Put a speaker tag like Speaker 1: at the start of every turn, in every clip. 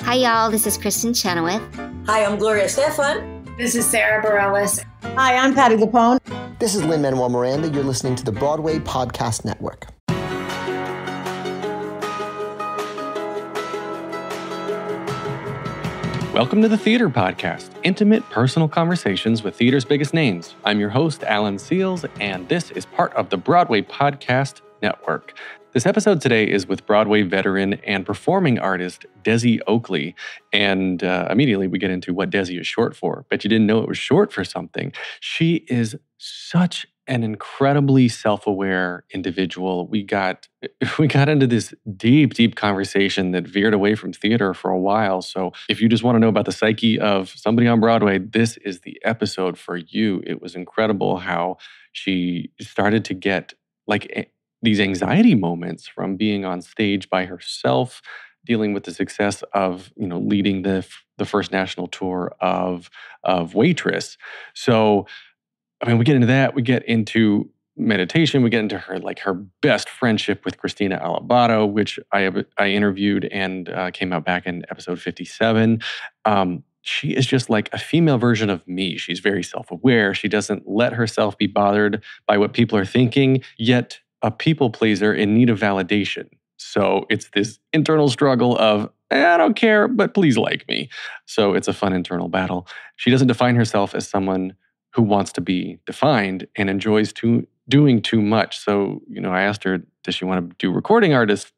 Speaker 1: Hi, y'all. This is Kristen Chenoweth.
Speaker 2: Hi, I'm Gloria Stefan.
Speaker 3: This is Sarah Bareilles.
Speaker 4: Hi, I'm Patty Lapone.
Speaker 5: This is Lin-Manuel Miranda. You're listening to the Broadway Podcast Network.
Speaker 6: Welcome to the Theater Podcast, intimate, personal conversations with theater's biggest names. I'm your host, Alan Seals, and this is part of the Broadway Podcast Network. This episode today is with Broadway veteran and performing artist Desi Oakley, and immediately we get into what Desi is short for. Bet you didn't know it was short for something. She is such an incredibly self-aware individual. We got into this deep conversation that veered away from theater for a while. So if you just want to know about the psyche of somebody on Broadway, this is the episode for you. It was incredible how she started to get these anxiety moments from being on stage by herself, dealing with the success of, leading the first national tour of Waitress. So, we get into that. We get into meditation. We get into her best friendship with Christina Alabato, which I interviewed and came out back in episode 57. She is just like a female version of me. She's very self-aware. She doesn't let herself be bothered by what people are thinking, yet a people pleaser in need of validation. So it's this internal struggle of, I don't care, but please like me. So it's a fun internal battle. She doesn't define herself as someone who wants to be defined and enjoys doing too much. So, I asked her, does she want to do recording artists,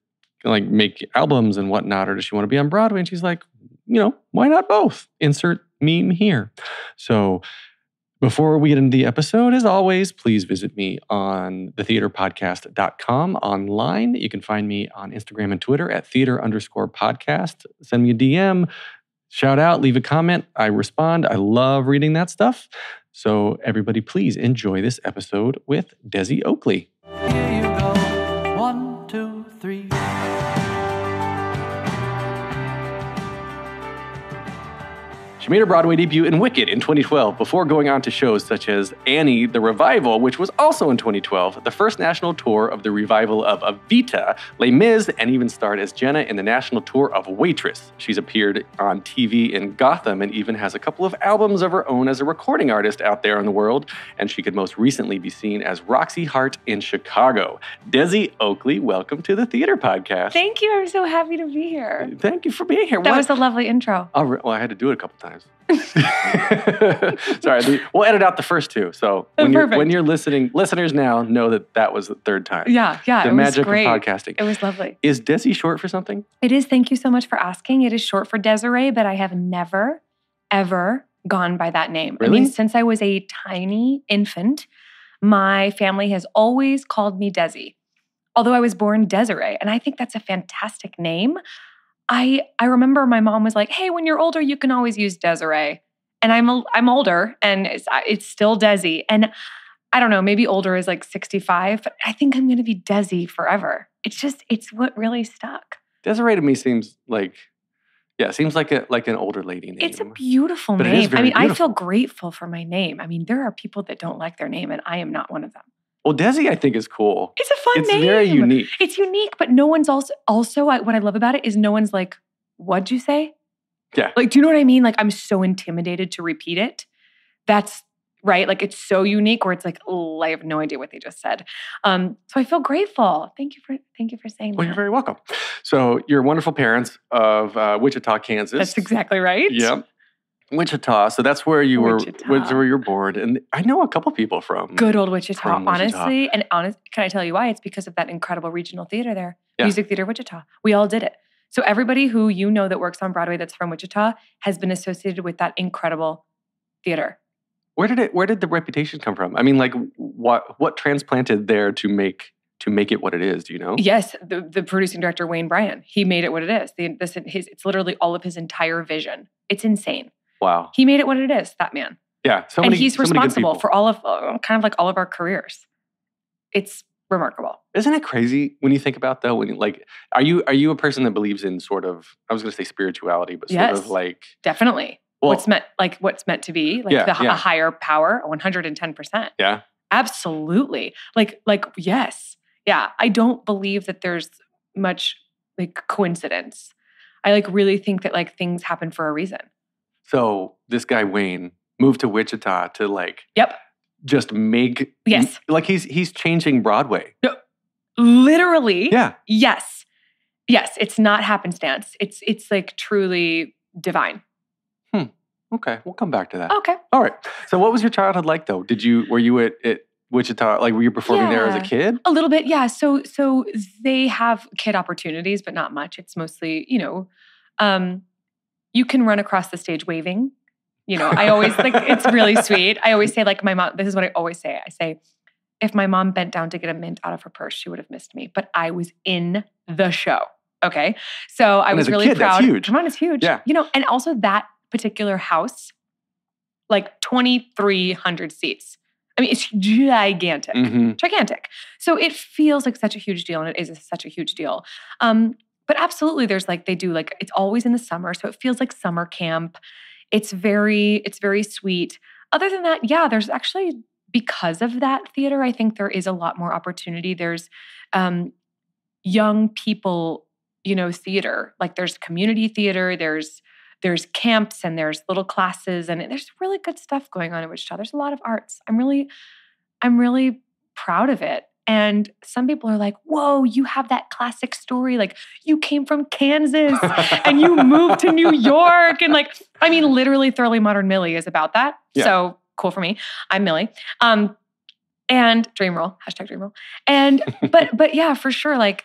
Speaker 6: make albums and whatnot, or does she want to be on Broadway? And she's like, why not both? Insert meme here. So before we get into the episode, as always, please visit me on thetheaterpodcast.com online. You can find me on Instagram and Twitter at theater_podcast. Send me a DM, shout out, leave a comment. I respond. I love reading that stuff. So everybody, please enjoy this episode with Desi Oakley.
Speaker 7: Here you go. 1, 2, 3.
Speaker 6: She made her Broadway debut in Wicked in 2012 before going on to shows such as Annie, the Revival, which was also in 2012, the first national tour of the revival of Evita, Les Mis, and even starred as Jenna in the national tour of Waitress. She's appeared on TV in Gotham and even has a couple of albums of her own as a recording artist out there in the world, and she could most recently be seen as Roxie Hart in Chicago. Desi Oakley, welcome to the Theater Podcast.
Speaker 3: Thank you. I'm so happy to be here.
Speaker 6: Thank you for being here.
Speaker 3: That was a lovely intro.
Speaker 6: Oh, well, I had to do it a couple times. Sorry, we'll edit out the first two. So when you're listening, listeners now know that was the third time.
Speaker 3: Yeah.
Speaker 6: The magic of podcasting.
Speaker 3: It was lovely.
Speaker 6: Is Desi short for something?
Speaker 3: It is. Thank you so much for asking. It is short for Desiree, but I have never, ever gone by that name.
Speaker 6: Really?
Speaker 3: Since I was a tiny infant, my family has always called me Desi, although I was born Desiree, and I think that's a fantastic name. I remember my mom was like, hey, when you're older, you can always use Desiree. And I'm older, and it's still Desi. And I don't know, maybe older is like 65, but I think I'm going to be Desi forever. It's what really stuck.
Speaker 6: Desiree to me seems like an older lady name.
Speaker 3: It's a beautiful
Speaker 6: but
Speaker 3: name.
Speaker 6: It is very beautiful.
Speaker 3: I feel grateful for my name. There are people that don't like their name, and I am not one of them.
Speaker 6: Well, Desi, I think, is cool.
Speaker 3: It's a fun name.
Speaker 6: It's very unique.
Speaker 3: It's unique, but no one's also what I love about it is no one's like, what'd you say?
Speaker 6: Yeah.
Speaker 3: Do you know what I mean? I'm so intimidated to repeat it. That's right. It's so unique where it's like, oh, I have no idea what they just said. So I feel grateful. Thank you for saying that.
Speaker 6: Well, you're very welcome. So you're wonderful parents of Wichita, Kansas.
Speaker 3: That's exactly right.
Speaker 6: Yep. Wichita. So that's where you were born. And I know a couple people from
Speaker 3: good old Wichita,
Speaker 6: from
Speaker 3: honestly. And can I tell you why? It's because of that incredible regional theater there.
Speaker 6: Yeah.
Speaker 3: Music Theater Wichita. We all did it. So everybody who that works on Broadway that's from Wichita has been associated with that incredible theater.
Speaker 6: Where did the reputation come from? What transplanted there to make it what it is? Do you know?
Speaker 3: Yes, the producing director Wayne Bryan. He made it what it is. It's literally all of his entire vision. It's insane.
Speaker 6: Wow.
Speaker 3: He made it what it is. That man.
Speaker 6: Yeah.
Speaker 3: And he's responsible for all of all of our careers. It's remarkable.
Speaker 6: Isn't it crazy when you think about though? When are you a person that believes in sort of, I was going to say spirituality, but sort of
Speaker 3: definitely. Well, what's meant to be, a higher power, 110%.
Speaker 6: Yeah.
Speaker 3: Absolutely. Yes. Yeah. I don't believe that there's much coincidence. I like really think that like things happen for a reason.
Speaker 6: So this guy Wayne moved to Wichita to like
Speaker 3: Yep.
Speaker 6: just make like he's changing Broadway.
Speaker 3: No, literally.
Speaker 6: Yeah.
Speaker 3: Yes. Yes. It's not happenstance. It's like truly divine.
Speaker 6: Okay. We'll come back to that.
Speaker 3: Okay.
Speaker 6: All right. So what was your childhood like though? Were you at Wichita? Like were you performing there as a kid?
Speaker 3: A little bit. Yeah. So they have kid opportunities, but not much. It's mostly, you can run across the stage waving. I always like, it's really sweet. I always say like my mom, this is what I always say. I say, if my mom bent down to get a mint out of her purse, she would have missed me, but I was in the show. Okay. So I was really proud.
Speaker 6: That's huge.
Speaker 3: Come on, it's huge.
Speaker 6: Yeah.
Speaker 3: And also that particular house, like 2,300 seats. I mean, it's gigantic, gigantic. So it feels like such a huge deal, and it is such a huge deal. But absolutely, there's like, they do like, it's always in the summer. So it feels like summer camp. It's very sweet. Other than that, yeah, there's actually, because of that theater, I think there is a lot more opportunity. There's young people, theater. Like there's community theater, there's camps and there's little classes and there's really good stuff going on in Wichita. There's a lot of arts. I'm really proud of it. And some people are like, whoa, you have that classic story. Like you came from Kansas and you moved to New York. And like, I mean, literally Thoroughly Modern Millie is about that. Yeah. So cool for me. I'm Millie. And dream roll, #dream roll. But yeah, for sure. Like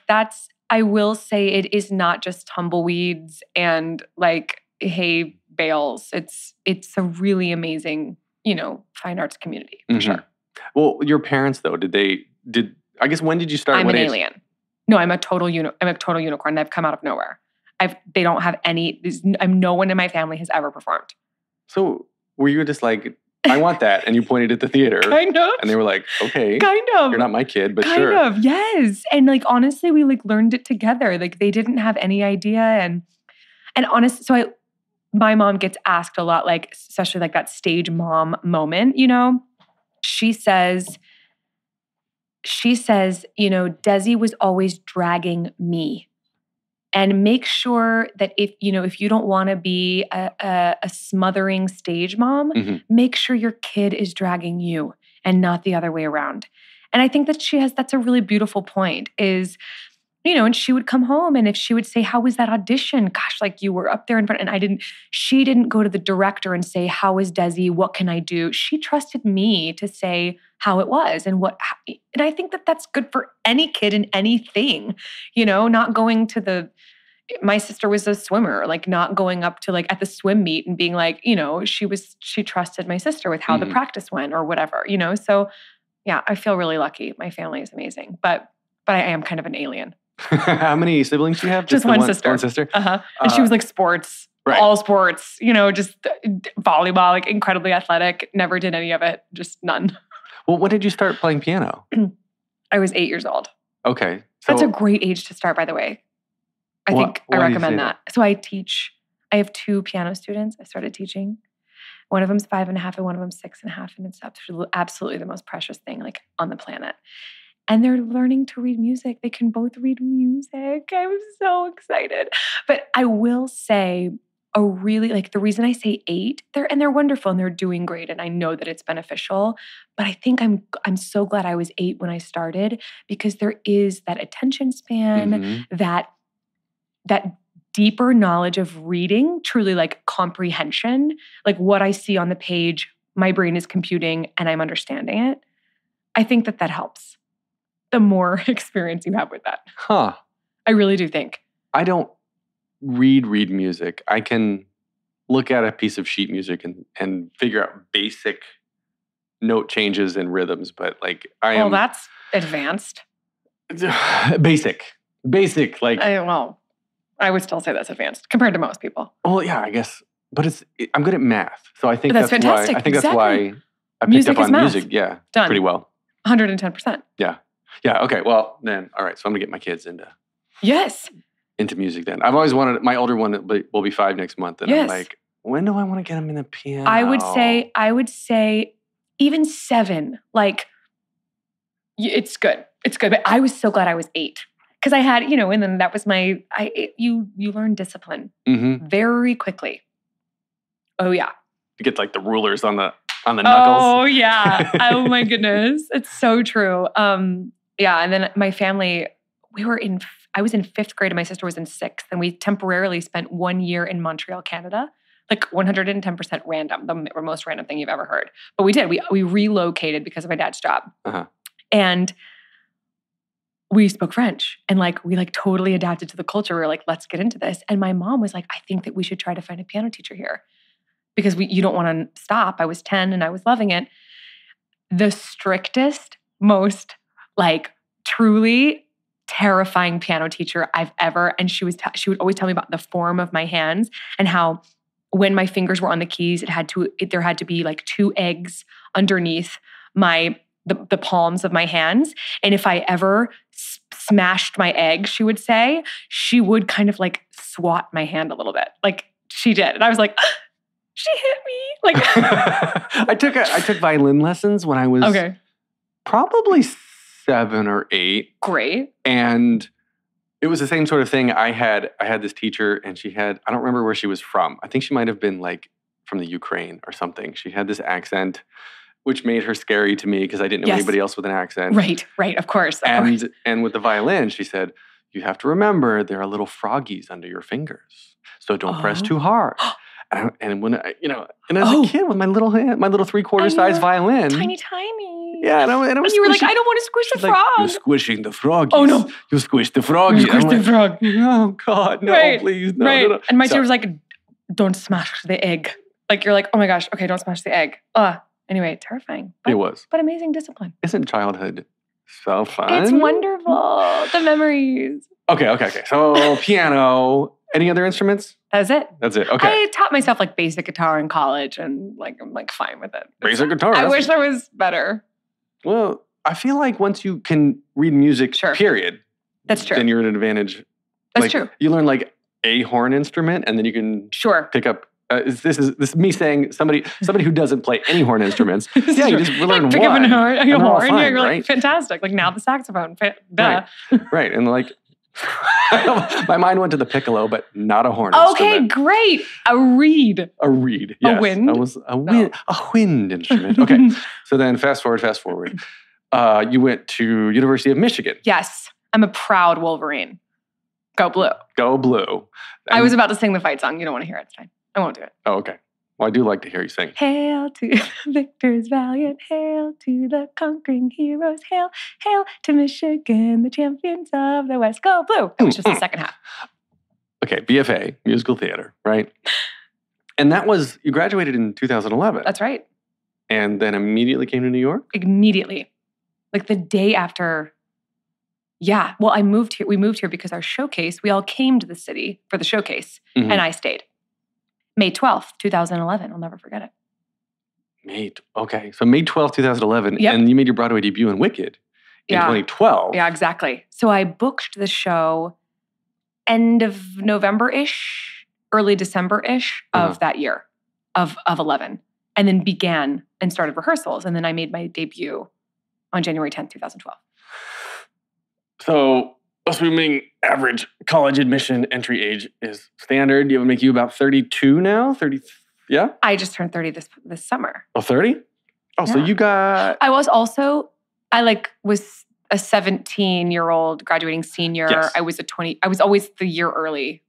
Speaker 3: I will say it is not just tumbleweeds and like hay bales. It's a really amazing, fine arts community for sure.
Speaker 6: Well, your parents though, I guess when did you start?
Speaker 3: I'm an alien. No, I'm a total unicorn. I've come out of nowhere. They don't have any. No one in my family has ever performed.
Speaker 6: So were you just like, I want that, and you pointed at the theater,
Speaker 3: kind of,
Speaker 6: and they were like, okay,
Speaker 3: kind of.
Speaker 6: You're not my kid, but
Speaker 3: kind
Speaker 6: sure,
Speaker 3: of, yes. And like honestly, we like learned it together. Like they didn't have any idea, and honest. So my mom gets asked a lot, like especially like that stage mom moment. She says, Desi was always dragging me. And make sure that if you don't want to be a smothering stage mom, make sure your kid is dragging you and not the other way around. And I think that that's a really beautiful point is, and she would come home and if she would say, how was that audition? Gosh, like you were up there in front and she didn't go to the director and say, how is Desi? What can I do? She trusted me to say how it was and I think that that's good for any kid in anything, not going to my sister was a swimmer, like not going up to like at the swim meet and being like, she trusted my sister with how the practice went or whatever, So yeah, I feel really lucky. My family is amazing, but I am kind of an alien.
Speaker 6: How many siblings do you have?
Speaker 3: Just one sister.
Speaker 6: One sister?
Speaker 3: And she was like sports, right. All sports, just volleyball, like incredibly athletic, never did any of it, just none.
Speaker 6: Well, when did you start playing piano?
Speaker 3: I was 8 years old.
Speaker 6: Okay. So
Speaker 3: that's a great age to start, by the way. I think I recommend that. So I have 2 piano students. I started teaching. One of them's 5.5 and one of them's 6.5. And it's absolutely the most precious thing like on the planet. And they're learning to read music. They can both read music. I'm so excited. But I will say the reason I say 8, they're wonderful and they're doing great. And I know that it's beneficial. But I think I'm so glad I was 8 when I started because there is that attention span, that deeper knowledge of reading, truly like comprehension, like what I see on the page, my brain is computing and I'm understanding it. I think that helps. The more experience you have with that.
Speaker 6: Huh.
Speaker 3: I really do think.
Speaker 6: I don't read music. I can look at a piece of sheet music and figure out basic note changes and rhythms, but like
Speaker 3: Well, that's advanced.
Speaker 6: Basic. Like...
Speaker 3: I would still say that's advanced compared to most people.
Speaker 6: Well, yeah, I guess. But I'm good at math. So I think
Speaker 3: that's fantastic.
Speaker 6: Why. I think that's why I picked up on music. Yeah.
Speaker 3: Done.
Speaker 6: Pretty well.
Speaker 3: 110%.
Speaker 6: Yeah. Yeah. Okay. Well, then, all right. So I'm going to get my kids into music then. I've always wanted, my older one will be 5 next month. And I'm like, when do I want to get them in the piano?
Speaker 3: I would say even 7. Like, it's good. It's good. But I was so glad I was 8. because I had, and then that was you learn discipline very quickly. Oh yeah.
Speaker 6: You get like the rulers on the knuckles.
Speaker 3: Oh yeah. Oh my goodness. It's so true. Yeah. And then my family, I was in 5th grade and my sister was in 6th, and we temporarily spent 1 year in Montreal, Canada. Like 110% random, the most random thing you've ever heard. But we did. We relocated because of my dad's job. And we spoke French, and we totally adapted to the culture. We were like, let's get into this. And my mom was like, I think that we should try to find a piano teacher here because you don't want to stop. I was 10 and I was loving it. The strictest, most truly terrifying piano teacher I've ever, and she would always tell me about the form of my hands and how when my fingers were on the keys, there had to be 2 eggs underneath the palms of my hands. And if I ever smashed my egg, she would say, she would kind of swat my hand a little bit. She did. And I was like, she hit me.
Speaker 6: I took violin lessons when I was probably 7 or 8.
Speaker 3: Great.
Speaker 6: And it was the same sort of thing. I had this teacher, and I don't remember where she was from. I think she might have been from the Ukraine or something. She had this accent, which made her scary to me because I didn't know anybody else with an accent.
Speaker 3: Right, of course.
Speaker 6: And with the violin, she said, you have to remember there are little froggies under your fingers, so don't press too hard. And when as a kid with my little hand, my little 3/4 size violin,
Speaker 3: tiny.
Speaker 6: Yeah, and I was.
Speaker 3: You were like, I don't want to squish the frog.
Speaker 6: You're squishing the froggies.
Speaker 3: Oh no,
Speaker 6: you squished the froggies.
Speaker 3: You squished the frog.
Speaker 6: Oh God, no, please, no, no.
Speaker 3: And my teacher was like, don't smash the egg. You're like, oh my gosh, okay, don't smash the egg. Anyway, terrifying.
Speaker 6: It was.
Speaker 3: But amazing discipline.
Speaker 6: Isn't childhood so fun?
Speaker 3: It's wonderful. The memories.
Speaker 6: Okay. So piano. Any other instruments?
Speaker 3: That's it.
Speaker 6: Okay.
Speaker 3: I taught myself basic guitar in college, and I'm fine with it.
Speaker 6: Basic guitar.
Speaker 3: I wish I was better.
Speaker 6: Well, I feel like once you can read music, period.
Speaker 3: That's true.
Speaker 6: Then you're at an advantage.
Speaker 3: That's true.
Speaker 6: You learn a horn instrument, and then you can pick up. This is me saying somebody who doesn't play any horn instruments. Yeah, you just learn
Speaker 3: pick
Speaker 6: one.
Speaker 3: Up a horn.
Speaker 6: Fine,
Speaker 3: You're
Speaker 6: right?
Speaker 3: Fantastic. Now the saxophone. Duh.
Speaker 6: Right. And my mind went to the piccolo, but not a horn
Speaker 3: Okay,
Speaker 6: instrument.
Speaker 3: Great. A reed.
Speaker 6: Yes.
Speaker 3: A wind?
Speaker 6: I was a wind instrument. Okay. So then fast forward. You went to University of Michigan.
Speaker 3: Yes. I'm a proud Wolverine. Go blue.
Speaker 6: Go blue.
Speaker 3: I was about to sing the fight song. You don't want to hear it. It's fine. I won't do it.
Speaker 6: Oh, okay. Well, I do like to hear you sing.
Speaker 3: Hail to the victors valiant, hail to the conquering heroes, hail, hail to Michigan, the champions of the West. Go blue. It was just the second half.
Speaker 6: Okay, BFA, musical theater, right? And you graduated in 2011.
Speaker 3: That's right.
Speaker 6: And then immediately came to New York?
Speaker 3: Immediately. The day after. Yeah. Well, we moved here because our showcase, we all came to the city for the showcase, and I stayed. May 12th, 2011. I'll never forget it.
Speaker 6: Okay. So May 12th, 2011.
Speaker 3: Yep.
Speaker 6: And you made your Broadway debut in Wicked in 2012.
Speaker 3: Yeah, exactly. So I booked the show end of November-ish, early December-ish of that year, of 11. And then began and started rehearsals. And then I made my debut on January 10th, 2012.
Speaker 6: So assuming average college admission entry age is standard, it would make you about 32 now? 30, yeah?
Speaker 3: I just turned 30 this summer.
Speaker 6: Oh, 30? Oh, yeah. So you got...
Speaker 3: I was a 17-year-old graduating senior.
Speaker 6: Yes.
Speaker 3: I was always the year earlier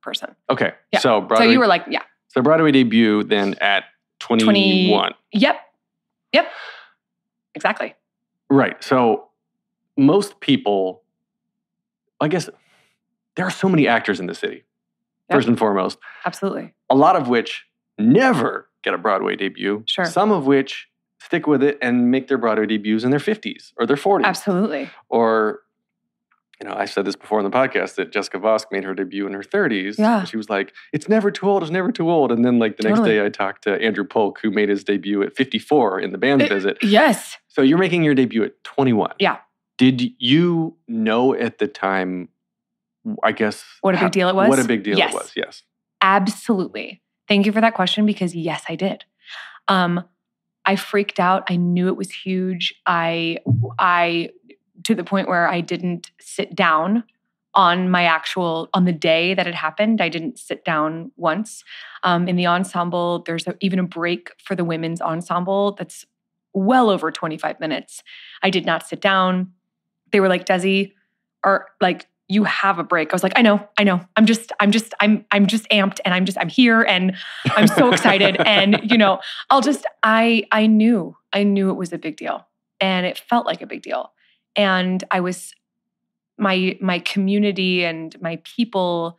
Speaker 3: person.
Speaker 6: Okay.
Speaker 3: Yeah.
Speaker 6: So Broadway...
Speaker 3: So you were
Speaker 6: So Broadway debut then at 21.
Speaker 3: Yep. Exactly.
Speaker 6: Right. So most people... I guess there are so many actors in the city, first and foremost.
Speaker 3: Absolutely.
Speaker 6: A lot of which never get a Broadway debut.
Speaker 3: Sure.
Speaker 6: Some of which stick with it and make their Broadway debuts in their 50s or their 40s.
Speaker 3: Absolutely.
Speaker 6: Or, I said this before on the podcast that Jessica Vosk made her debut in her 30s.
Speaker 3: Yeah.
Speaker 6: And she was like, it's never too old, it's never too old. And then the next day I talked to Andrew Polk, who made his debut at 54 in the band's visit.
Speaker 3: Yes.
Speaker 6: So you're making your debut at 21.
Speaker 3: Yeah.
Speaker 6: Did you know at the time, I guess...
Speaker 3: What a big deal it was?
Speaker 6: What a big deal it was, yes.
Speaker 3: Absolutely. Thank you for that question because yes, I did. I freaked out. I knew it was huge. I to the point where I didn't sit down on the day that it happened, I didn't sit down once. In the ensemble, there's even a break for the women's ensemble that's well over 25 minutes. I did not sit down. They were like, Desi, you have a break. I was like, I know. I'm just amped and I'm here and I'm so excited. And, I knew it was a big deal and it felt like a big deal. And my community and my people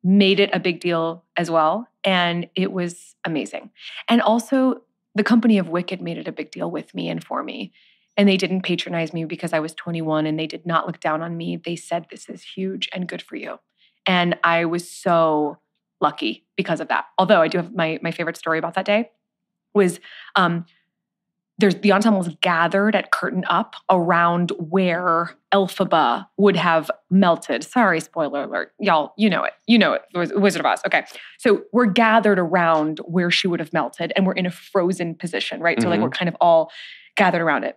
Speaker 3: made it a big deal as well. And it was amazing. And also the company of Wicked made it a big deal with me and for me. And they didn't patronize me because I was 21 and they did not look down on me. They said, this is huge and good for you. And I was so lucky because of that. Although I do have my favorite story about that day was the ensemble was gathered at Curtain Up around where Elphaba would have melted. Sorry, spoiler alert. Y'all, you know it. It was Wizard of Oz. Okay. So we're gathered around where she would have melted and we're in a frozen position, right? So we're kind of all gathered around it.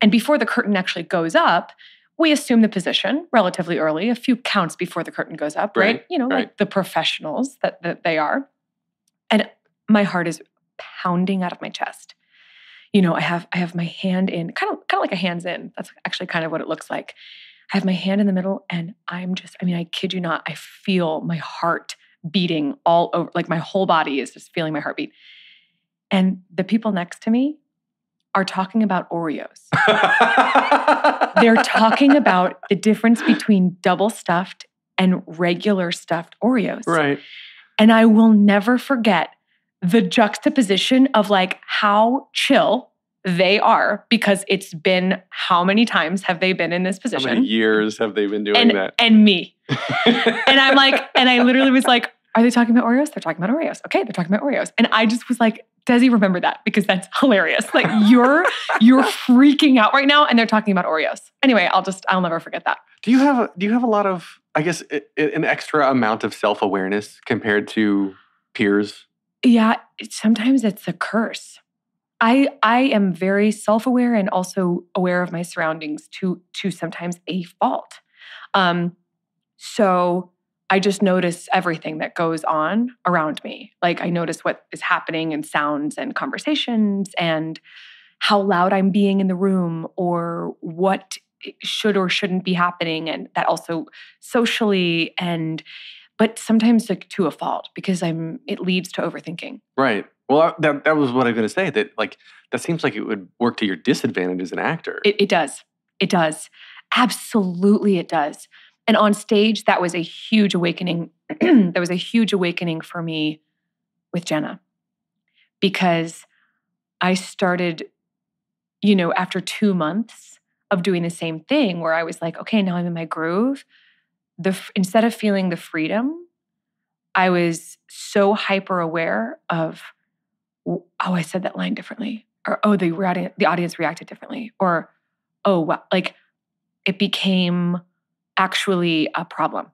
Speaker 3: And before the curtain actually goes up, we assume the position relatively early, a few counts before the curtain goes up, right? Like the professionals that they are. And my heart is pounding out of my chest. I have my hand in, kind of like a hands in. That's actually kind of what it looks like. I have my hand in the middle and I kid you not, I feel my heart beating all over, like my whole body is just feeling my heartbeat. And the people next to me are talking about Oreos. They're talking about the difference between double stuffed and regular stuffed Oreos.
Speaker 6: Right.
Speaker 3: And I will never forget the juxtaposition of like how chill they are because it's been, how many times have they been in this position?
Speaker 6: How many years have they been doing that?
Speaker 3: And me. And I'm like, and I literally was like, are they talking about Oreos? They're talking about Oreos. Okay, they're talking about Oreos. And I just was like, Desi, remember that because that's hilarious. Like you're freaking out right now and they're talking about Oreos. Anyway, I'll never forget that.
Speaker 6: Do you have a lot of, I guess, an extra amount of self-awareness compared to peers?
Speaker 3: Yeah, sometimes it's a curse. I am very self-aware and also aware of my surroundings to sometimes a fault. So I just notice everything that goes on around me. Like I notice what is happening in sounds and conversations and how loud I'm being in the room or what should or shouldn't be happening. And that also socially but sometimes like to a fault because it leads to overthinking.
Speaker 6: Right. Well, that was what I was going to say, that like, that seems like it would work to your disadvantage as an actor.
Speaker 3: It does. It does. Absolutely it does. And on stage, that was a huge awakening. That was a huge awakening for me with Jenna because I started, after 2 months of doing the same thing where I was like, okay, now I'm in my groove. Instead of feeling the freedom, I was so hyper aware of, oh, I said that line differently, or oh, the audience reacted differently, or oh, wow, like it became actually a problem.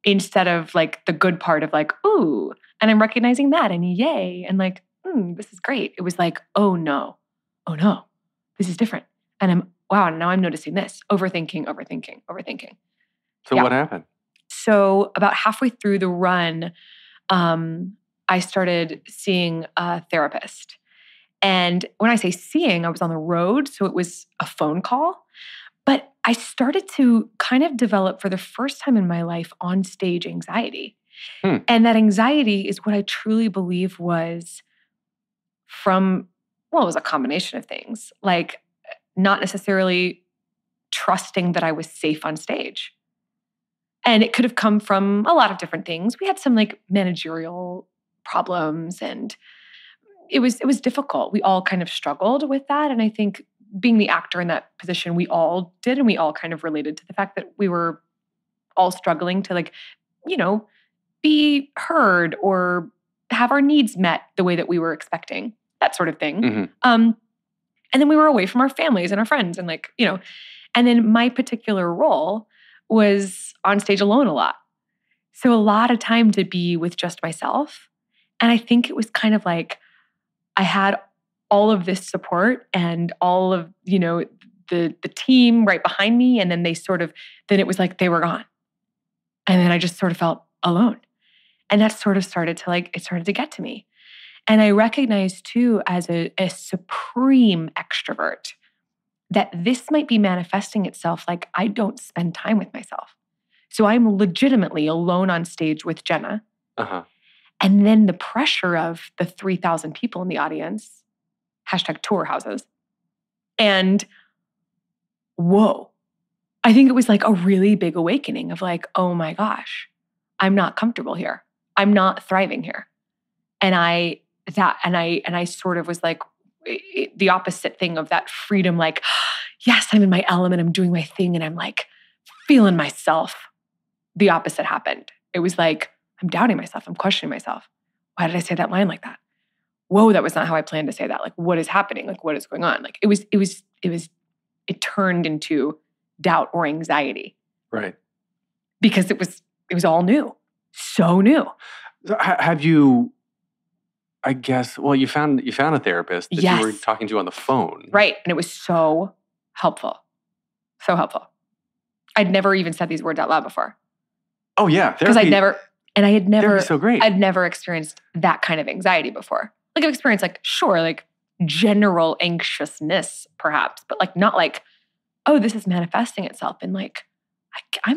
Speaker 3: Instead of like the good part of like, ooh, and I'm recognizing that and yay, and like, this is great. It was like, oh no, this is different. And now I'm noticing this, overthinking.
Speaker 6: So what happened?
Speaker 3: So about halfway through the run, I started seeing a therapist. And when I say seeing, I was on the road, so it was a phone call. But I started to kind of develop for the first time in my life on stage anxiety. And that anxiety is what I truly believe was it was a combination of things. Like not necessarily trusting that I was safe on stage. And it could have come from a lot of different things. We had some like managerial problems and it was difficult. We all kind of struggled with that. And I think being the actor in that position, we all did, and we all kind of related to the fact that we were all struggling to like, be heard or have our needs met the way that we were expecting, that sort of thing. And then we were away from our families and our friends and like, and then my particular role was on stage alone a lot. So a lot of time to be with just myself. And I think it was kind of like I had all of this support and all of, the team right behind me. And then then it was like they were gone. And then I just sort of felt alone. And that sort of started to get to me. And I recognized too, as a supreme extrovert, that this might be manifesting itself like I don't spend time with myself. So I'm legitimately alone on stage with Jenna.
Speaker 6: Uh-huh.
Speaker 3: And then the pressure of the 3,000 people in the audience, #tour houses. And whoa, I think it was like a really big awakening of like, oh my gosh, I'm not comfortable here. I'm not thriving here. And I sort of was like the opposite thing of that freedom, like, yes, I'm in my element, I'm doing my thing, and I'm like feeling myself. The opposite happened. It was like, I'm doubting myself. I'm questioning myself. Why did I say that line like that? Whoa, that was not how I planned to say that. Like, what is happening? Like, what is going on? Like, it turned into doubt or anxiety.
Speaker 6: Right.
Speaker 3: Because it was all new. So new.
Speaker 6: So have you, I guess, well, you found a therapist that
Speaker 3: Yes.
Speaker 6: you were talking to on the phone.
Speaker 3: Right. And it was so helpful. So helpful. I'd never even said these words out loud before.
Speaker 6: Oh yeah.
Speaker 3: Because I had never
Speaker 6: Therapy's so great.
Speaker 3: I'd never experienced that kind of anxiety before. Like I've experienced like general anxiousness perhaps, but like not like, oh, this is manifesting itself in like, I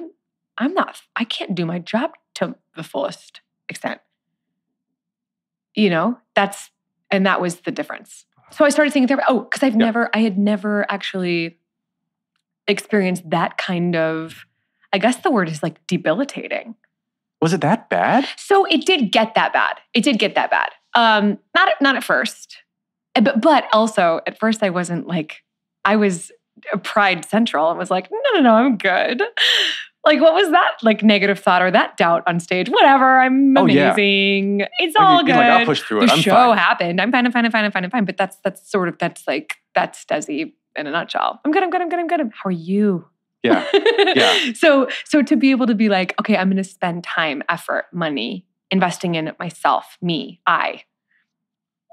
Speaker 3: can't do my job to the fullest extent. You know, that was the difference. So I started thinking, because I had never actually experienced that kind of, I guess the word is like debilitating.
Speaker 6: Was it that bad?
Speaker 3: So it did get that bad. Not at first, but also at first I wasn't like, I was pride central and was like, no, I'm good. Like, what was that like negative thought or that doubt on stage? Whatever, I'm amazing. Yeah. It's all good.
Speaker 6: Like, I'll push through it.
Speaker 3: The
Speaker 6: I'm
Speaker 3: show
Speaker 6: fine.
Speaker 3: happened. I'm fine. But that's Desi in a nutshell. I'm good. How are you?
Speaker 6: Yeah. Yeah.
Speaker 3: So to be able to be like, okay, I'm going to spend time, effort, money, investing in myself, me,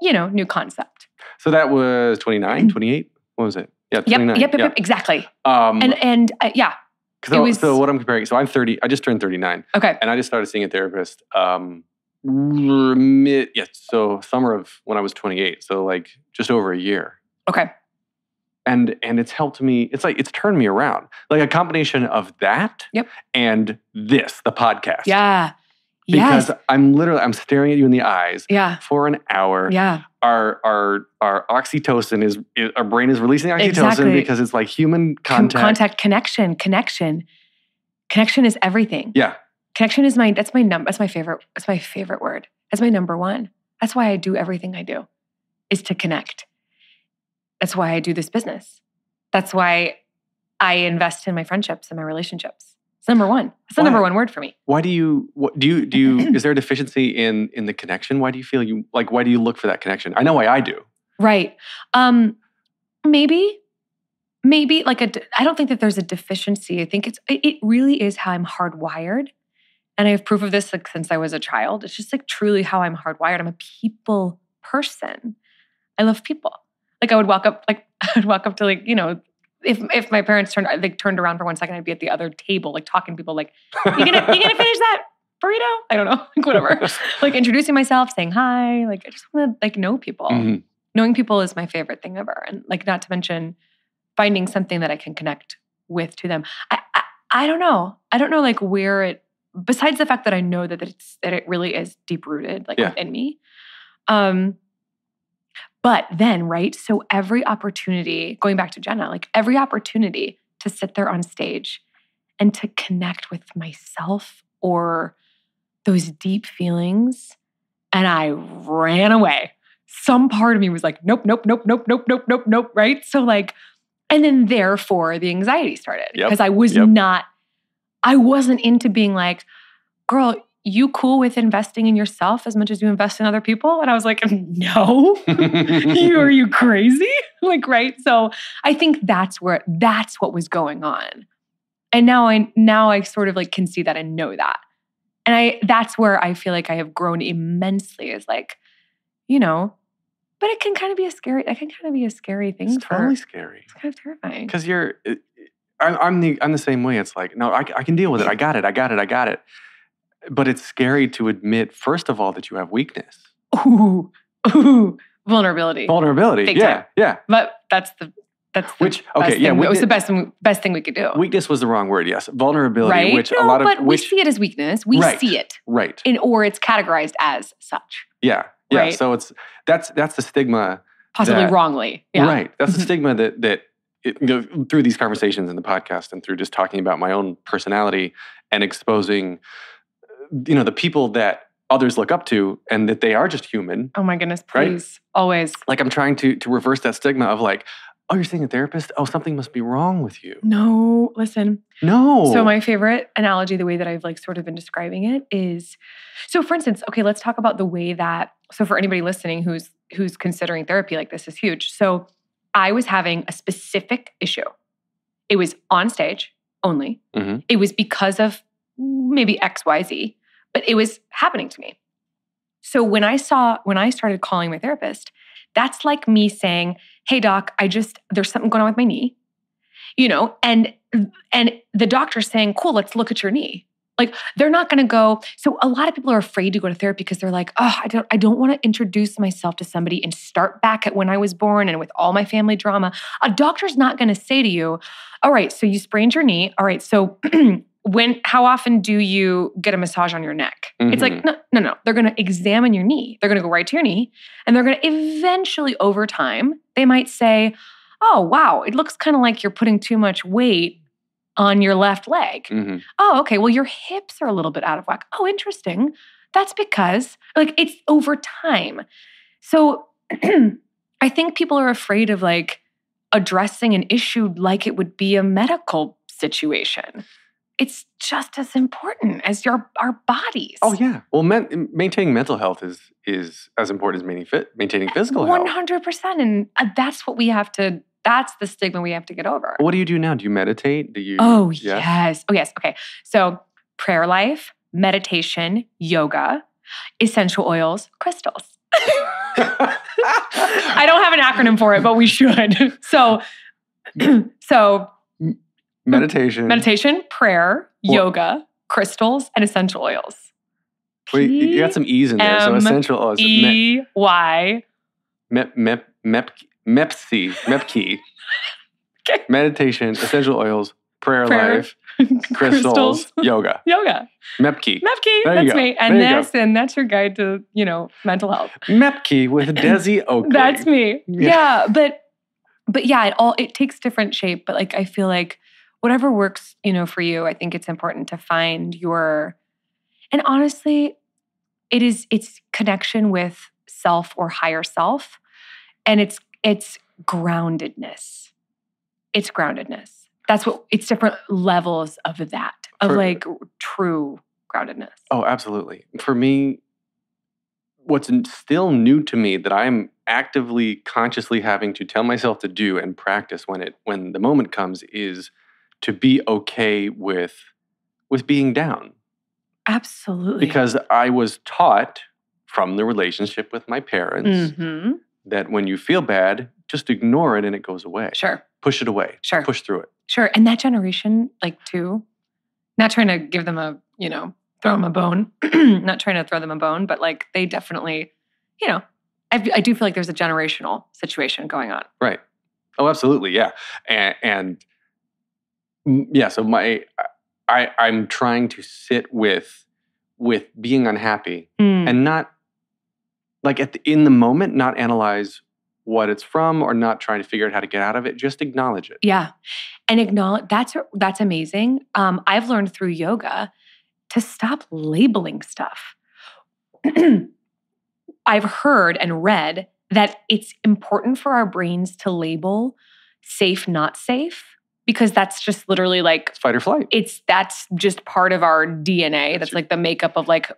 Speaker 3: new concept.
Speaker 6: So that was 29, 28? What was it? Yeah, 29.
Speaker 3: Yep, exactly. Yeah.
Speaker 6: So what I'm comparing, so I'm 30, I just turned 39.
Speaker 3: Okay.
Speaker 6: And I just started seeing a therapist so summer of when I was 28. So like just over a year.
Speaker 3: Okay.
Speaker 6: And it's helped me, it's turned me around. Like a combination of that and the podcast.
Speaker 3: Yeah.
Speaker 6: Because I'm staring at you in the eyes for an hour.
Speaker 3: Yeah.
Speaker 6: Our oxytocin our brain is releasing oxytocin because it's like human contact.
Speaker 3: Connection. Connection is everything.
Speaker 6: Yeah.
Speaker 3: Connection is that's my favorite word. That's my number one. That's why I do everything I do, is to connect. That's why I do this business. That's why I invest in my friendships and my relationships. It's number one. It's the number one word for me.
Speaker 6: Why do you is there a deficiency in the connection? Why do you feel why do you look for that connection? I know why I do.
Speaker 3: Right. Maybe like I don't think that there's a deficiency. I think it really is how I'm hardwired. And I have proof of this since I was a child. It's just like truly how I'm hardwired. I'm a people person. I love people. Like I would walk up to like, if my parents turned around for 1 second, I'd be at the other table, like talking to people like, you gonna finish that burrito? I don't know, like whatever. Like introducing myself, saying hi. Like I just want to like know people. Mm-hmm. Knowing people is my favorite thing ever. And like, not to mention finding something that I can connect with to them. I don't know. I don't know like where it, besides the fact that I know that it really is deep rooted like within me. But then, right? So every opportunity, going back to Jenna, like every opportunity to sit there on stage and to connect with myself or those deep feelings, and I ran away. Some part of me was like, nope, right? So like, and then therefore the anxiety started because I wasn't into being like, girl, you cool with investing in yourself as much as you invest in other people? And I was like, no, are you crazy? Like, right? So I think that's what was going on. And now I sort of like can see that and know that. And that's where I feel like I have grown immensely is like, But it can kind of be a scary thing.
Speaker 6: It's totally scary.
Speaker 3: It's kind of terrifying.
Speaker 6: Because I'm the same way. It's like, no, I can deal with it. I got it. But it's scary to admit, first of all, that you have weakness.
Speaker 3: Ooh, vulnerability.
Speaker 6: Big
Speaker 3: time.
Speaker 6: Yeah.
Speaker 3: But that's the
Speaker 6: which,
Speaker 3: best
Speaker 6: okay, yeah.
Speaker 3: thing. It was the best thing we could do.
Speaker 6: Weakness was the wrong word, yes. Vulnerability,
Speaker 3: right?
Speaker 6: which
Speaker 3: no,
Speaker 6: a lot of...
Speaker 3: but we see it as weakness. We see it.
Speaker 6: Right.
Speaker 3: Or it's categorized as such.
Speaker 6: Yeah.
Speaker 3: Right?
Speaker 6: So that's the stigma.
Speaker 3: Possibly wrongly. Yeah.
Speaker 6: Right. That's the stigma that through these conversations in the podcast and through just talking about my own personality and exposing, the people that others look up to and that they are just human.
Speaker 3: Oh my goodness, please.
Speaker 6: Right?
Speaker 3: Always.
Speaker 6: Like I'm trying to reverse that stigma of like, oh, you're seeing a therapist? Oh, something must be wrong with you.
Speaker 3: No, listen.
Speaker 6: No.
Speaker 3: So my favorite analogy, the way that I've like sort of been describing it is, so for instance, okay, let's talk about the way that, so for anybody listening who's considering therapy, like this is huge. So I was having a specific issue. It was on stage only.
Speaker 6: Mm-hmm.
Speaker 3: It was because of maybe XYZ, but it was happening to me. So when I started calling my therapist, that's like me saying, hey doc, there's something going on with my knee, and the doctor's saying, cool, let's look at your knee. Like they're not going to go. So a lot of people are afraid to go to therapy because they're like, oh, I don't want to introduce myself to somebody and start back at when I was born and with all my family drama. A doctor's not going to say to you, all right, so you sprained your knee. All right, so how often do you get a massage on your neck? Mm-hmm. It's like, no. They're going to examine your knee. They're going to go right to your knee. And they're going to eventually, over time, they might say, oh, wow, it looks kind of like you're putting too much weight on your left leg.
Speaker 6: Mm-hmm.
Speaker 3: Oh, okay, well, your hips are a little bit out of whack. Oh, interesting. That's because, like, it's over time. So I think people are afraid of, like, addressing an issue like it would be a medical situation. It's just as important as our bodies.
Speaker 6: Oh, yeah. Well, maintaining mental health is as important as maintaining physical health.
Speaker 3: 100%. And that's the stigma we have to get over.
Speaker 6: What do you do now? Do you meditate?
Speaker 3: Oh, yes. Oh, yes. Okay. So prayer life, meditation, yoga, essential oils, crystals. I don't have an acronym for it, but we should. So meditation, prayer, yoga, crystals, and essential oils.
Speaker 6: Well, you got some E's in there. So essential oils.
Speaker 3: MEPCY.
Speaker 6: MEPCY. Okay. Meditation, essential oils, prayer life, crystals, yoga. MEPCY.
Speaker 3: That's me. And that's your guide to, mental health.
Speaker 6: MEPCY with Desi Oakley.
Speaker 3: That's me. Yeah. But yeah, it takes different shape. But like, I feel like whatever works, for you, I think it's important to find and honestly, it's connection with self or higher self. And it's groundedness. It's groundedness. It's different levels of that, like true groundedness. Oh,
Speaker 6: absolutely. For me, what's still new to me that I'm actively, consciously having to tell myself to do and practice when the moment comes is to be okay with being down.
Speaker 3: Absolutely.
Speaker 6: Because I was taught from the relationship with my parents that when you feel bad, just ignore it and it goes away.
Speaker 3: Sure.
Speaker 6: Push it away.
Speaker 3: Sure.
Speaker 6: Push through it.
Speaker 3: Sure. And that generation, like too, not trying to give them throw them a bone, not trying to throw them a bone, but like they definitely, I do feel like there's a generational situation going on.
Speaker 6: Right. Oh, absolutely. Yeah. And yeah, so I'm trying to sit with being unhappy and not like in the moment, not analyze what it's from or not trying to figure out how to get out of it. Just acknowledge it.
Speaker 3: Yeah. And acknowledge, that's amazing. I've learned through yoga to stop labeling stuff. I've heard and read that it's important for our brains to label safe, not safe, because that's just literally like
Speaker 6: it's fight or flight.
Speaker 3: That's just part of our DNA. That's like the makeup of like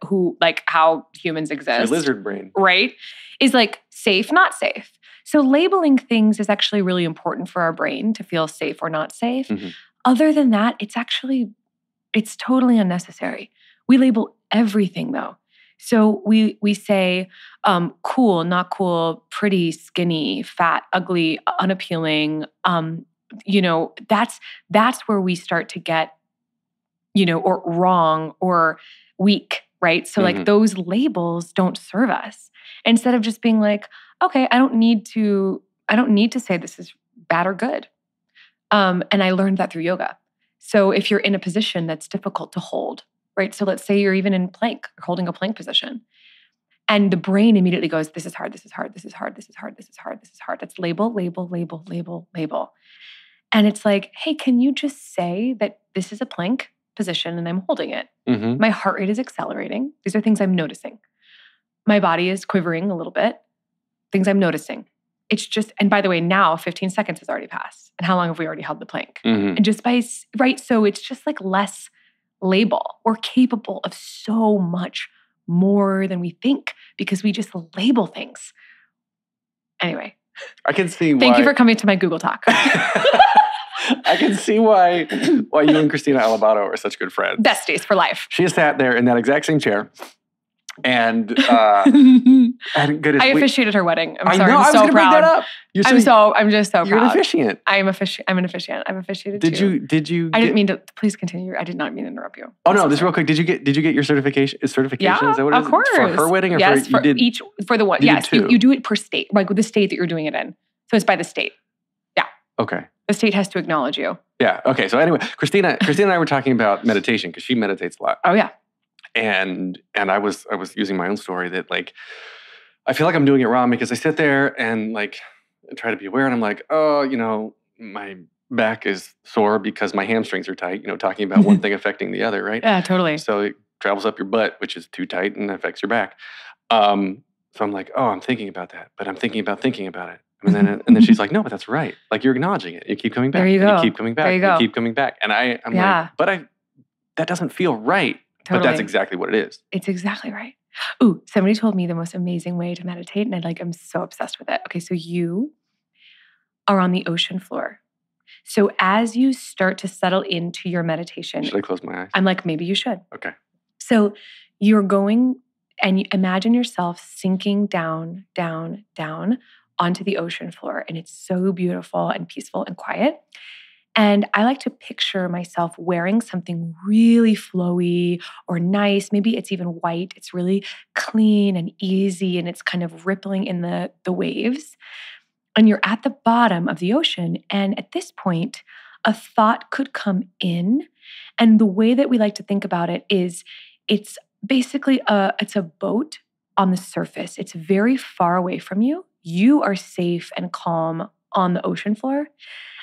Speaker 3: how humans exist.
Speaker 6: Your lizard brain.
Speaker 3: Right? Is like safe, not safe. So labeling things is actually really important for our brain to feel safe or not safe. Mm-hmm. Other than that, it's totally unnecessary. We label everything though. So we say cool, not cool, pretty, skinny, fat, ugly, unappealing. That's where we start to get, or wrong or weak, right? So like those labels don't serve us. Instead of just being like, okay, I don't need to say this is bad or good. And I learned that through yoga. So if you're in a position that's difficult to hold, right? So let's say you're even in plank or holding a plank position. And the brain immediately goes, this is hard, this is hard, this is hard, this is hard, this is hard, this is hard. That's label, label, label, label, label. And it's like, hey, can you just say that this is a plank position and I'm holding it? My heart rate is accelerating. These are things I'm noticing. My body is quivering a little bit. Things I'm noticing. It's just, and by the way, now 15 seconds has already passed. And how long have we already held the plank? And just right? So it's just like less label. We're capable of so much more than we think because we just label things. Anyway.
Speaker 6: I can see why.
Speaker 3: Thank you for coming to my Google Talk.
Speaker 6: I can see why you and Christina Alabato are such good friends.
Speaker 3: Besties for life.
Speaker 6: She sat there in that exact same chair. And good
Speaker 3: I officiated her wedding. I'm
Speaker 6: I
Speaker 3: sorry.
Speaker 6: know,
Speaker 3: I'm
Speaker 6: I was
Speaker 3: so
Speaker 6: gonna
Speaker 3: proud.
Speaker 6: bring that up.
Speaker 3: I'm just so proud.
Speaker 6: You're an officiant.
Speaker 3: I'm an officiant. I've officiated too.
Speaker 6: Did you?
Speaker 3: I didn't mean to. Please continue. I did not mean to interrupt you.
Speaker 6: Oh no, this real quick. Did you get your certification?
Speaker 3: Yeah,
Speaker 6: Is that what it is?
Speaker 3: of course.
Speaker 6: For her wedding, or
Speaker 3: yes,
Speaker 6: for you did
Speaker 3: each for the one.
Speaker 6: You
Speaker 3: Yes,
Speaker 6: did two.
Speaker 3: you do it per state, like with the state that you're doing it in. So it's by the state. Yeah.
Speaker 6: Okay.
Speaker 3: The state has to acknowledge you.
Speaker 6: Yeah. Okay. So anyway, Christina and I were talking about meditation because she meditates a lot.
Speaker 3: Oh yeah.
Speaker 6: And I was using my own story that like I feel like I'm doing it wrong because I sit there and like try to be aware and I'm like, oh, my back is sore because my hamstrings are tight, talking about one thing affecting the other, right?
Speaker 3: Yeah, totally.
Speaker 6: So it travels up your butt, which is too tight and affects your back. So I'm like, oh, I'm thinking about that, but I'm thinking about it. And then she's like, no, but that's right. Like you're acknowledging it. You keep coming back.
Speaker 3: There you go.
Speaker 6: You keep coming back.
Speaker 3: There you go.
Speaker 6: You keep coming back. And I'm like, but that doesn't feel right.
Speaker 3: Totally.
Speaker 6: But that's exactly what it is.
Speaker 3: It's exactly right. Ooh, somebody told me the most amazing way to meditate, and I'm so obsessed with it. Okay, so you are on the ocean floor. So as you start to settle into your meditation,
Speaker 6: Should I close my eyes?
Speaker 3: I'm like, maybe you should.
Speaker 6: Okay.
Speaker 3: So you're going and you imagine yourself sinking down, down, down onto the ocean floor, and it's so beautiful and peaceful and quiet. And I like to picture myself wearing something really flowy or nice. Maybe it's even white. It's really clean and easy, and it's kind of rippling in the waves. And you're at the bottom of the ocean. And at this point, a thought could come in. And the way that we like to think about it is it's basically it's a boat on the surface. It's very far away from you. You are safe and calm on the ocean floor.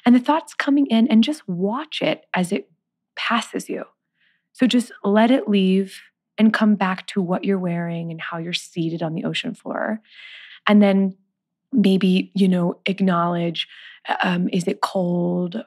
Speaker 3: And the thought's coming in, and just watch it as it passes you. So just let it leave and come back to what you're wearing and how you're seated on the ocean floor. And then maybe, acknowledge, is it cold?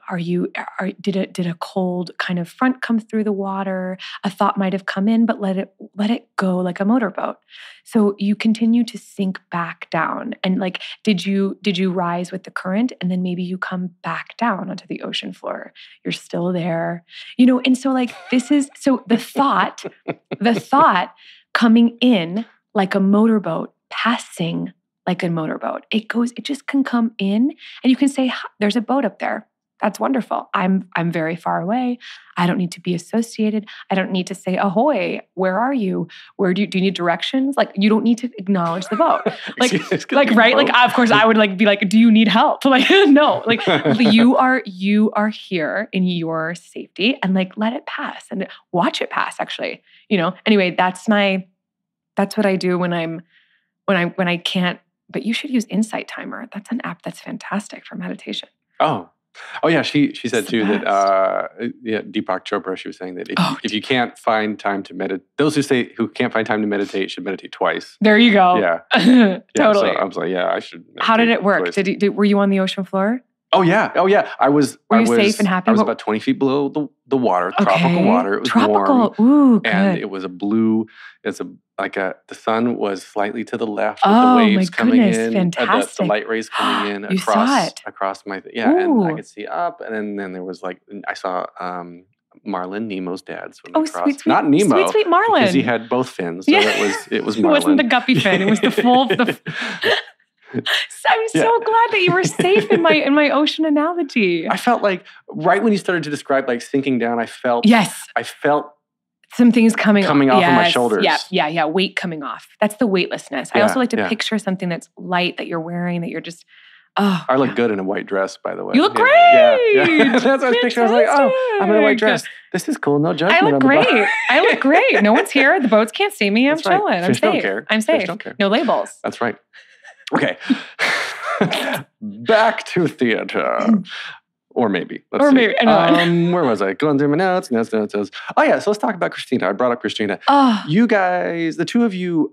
Speaker 3: Did a cold kind of front come through the water? A thought might have come in, but let it go like a motorboat. So you continue to sink back down. And like, did you rise with the current? And then maybe you come back down onto the ocean floor. You're still there, and so like so the thought coming in like a motorboat, passing like a motorboat. It just can come in and you can say, there's a boat up there. That's wonderful. I'm very far away. I don't need to be associated. I don't need to say, ahoy, where are you? Do you need directions? Like, you don't need to acknowledge the boat. Like, right? Like, of course I would be like, do you need help? Like, no, like you are here in your safety, and like, let it pass and watch it pass actually, anyway, that's what I do when I can't. But you should use Insight Timer. That's an app that's fantastic for meditation.
Speaker 6: Oh yeah. She said too that Deepak Chopra. She was saying that if you can't find time to meditate, those who can't find time to meditate should meditate twice.
Speaker 3: There you go.
Speaker 6: Yeah,
Speaker 3: totally.
Speaker 6: So I was like, I should.
Speaker 3: How did it work? Were you on the ocean floor?
Speaker 6: Oh yeah. I was.
Speaker 3: Were you safe and happy?
Speaker 6: I was about 20 feet below the water, tropical water. It was
Speaker 3: tropical.
Speaker 6: warm.
Speaker 3: Ooh, good.
Speaker 6: And it was a blue. The sun was slightly to the left with the waves coming in.
Speaker 3: Fantastic.
Speaker 6: The light rays coming in
Speaker 3: across
Speaker 6: my, and I could see up. And then there was I saw Marlin, Nemo's dad. Swimming across.
Speaker 3: Sweet,
Speaker 6: not Nemo,
Speaker 3: sweet Marlin,
Speaker 6: because he had both fins. So it was Marlin.
Speaker 3: It wasn't the guppy fin. It was the full. I'm so glad that you were safe in my ocean analogy.
Speaker 6: I felt like right when you started to describe like sinking down, I felt
Speaker 3: some things coming
Speaker 6: off of my shoulders.
Speaker 3: Yeah. Weight coming off. That's the weightlessness. I also like to picture something that's light that you're wearing that you're just. Oh,
Speaker 6: I look good in a white dress, by the way.
Speaker 3: You look great.
Speaker 6: Yeah. That's what I was picturing. I was like, oh, I'm in a white dress. This is cool. No judgment.
Speaker 3: I look great. I look great. No one's here. The boats can't see me. I'm chilling.
Speaker 6: Right.
Speaker 3: I'm
Speaker 6: safe.
Speaker 3: Don't
Speaker 6: care.
Speaker 3: I'm safe.
Speaker 6: Fish don't care.
Speaker 3: No labels.
Speaker 6: That's right. Okay. Back to theater. Or maybe. Let's see. Where was I? Going through my notes. Oh, yeah. So let's talk about Christina. I brought up Christina.
Speaker 3: Oh.
Speaker 6: You guys, the two of you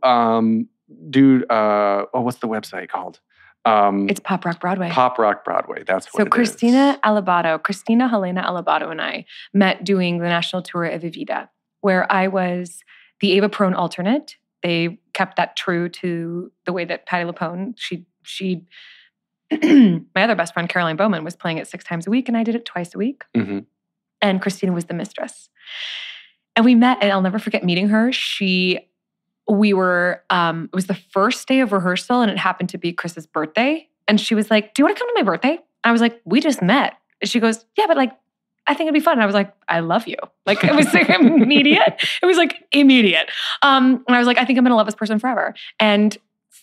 Speaker 6: do, what's the website called?
Speaker 3: It's Pop Rock Broadway.
Speaker 6: Pop Rock Broadway. That's what it is.
Speaker 3: Christina Helena Alabato and I met doing the national tour of Evita, where I was the Ava Prone alternate. They kept that true to the way that Patti LuPone, she my other best friend, Caroline Bowman, was playing it 6 times a week, and I did it twice a week.
Speaker 6: Mm-hmm.
Speaker 3: And Christina was the mistress. And we met, and I'll never forget meeting her. It was the first day of rehearsal, and it happened to be Chris's birthday. And she was like, do you want to come to my birthday? I was like, we just met. And she goes, yeah, but like, I think it'd be fun. And I was like, I love you. Like, it was like immediate. It was like immediate. And I was like, I think I'm going to love this person forever. And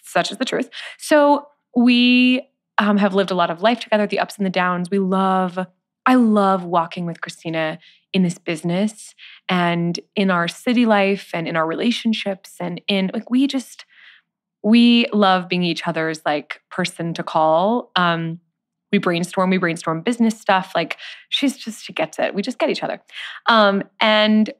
Speaker 3: such is the truth. So we have lived a lot of life together, the ups and the downs. I love walking with Christina in this business and in our city life and in our relationships and in like we love being each other's like person to call. We brainstorm business stuff. Like she gets it. We just get each other. And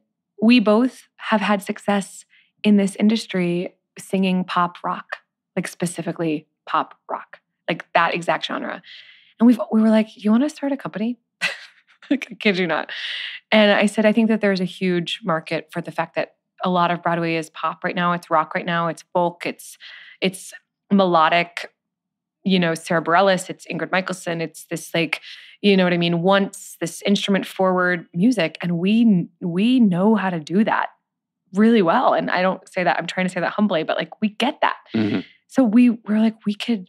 Speaker 3: we both have had success in this industry singing pop rock, like specifically pop rock, like that exact genre. And we were like, you want to start a company? I kid you not. And I said, I think that there's a huge market for the fact that a lot of Broadway is pop right now. It's rock right now. It's folk. It's melodic, Sarah Bareilles. It's Ingrid Michaelson. It's this like, you know what I mean? Once this instrument forward music. And we know how to do that really well. And I don't say that, I'm trying to say that humbly, but like we get that.
Speaker 6: Mm-hmm.
Speaker 3: So we were like, we could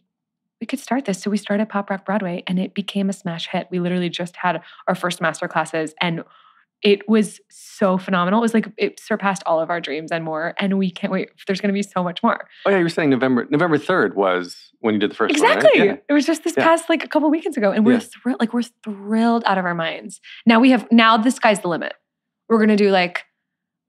Speaker 3: start this. So we started Pop Rock Broadway and it became a smash hit. We literally just had our first master classes and it was so phenomenal. It was like, it surpassed all of our dreams and more. And we can't wait. There's going to be so much more.
Speaker 6: Oh yeah, you were saying November 3rd was when you did the first
Speaker 3: exactly.
Speaker 6: one, right? Yeah.
Speaker 3: It was just this past like a couple weekends ago. And we're thrilled. Like we're thrilled out of our minds. Now the sky's the limit. We're going to do like,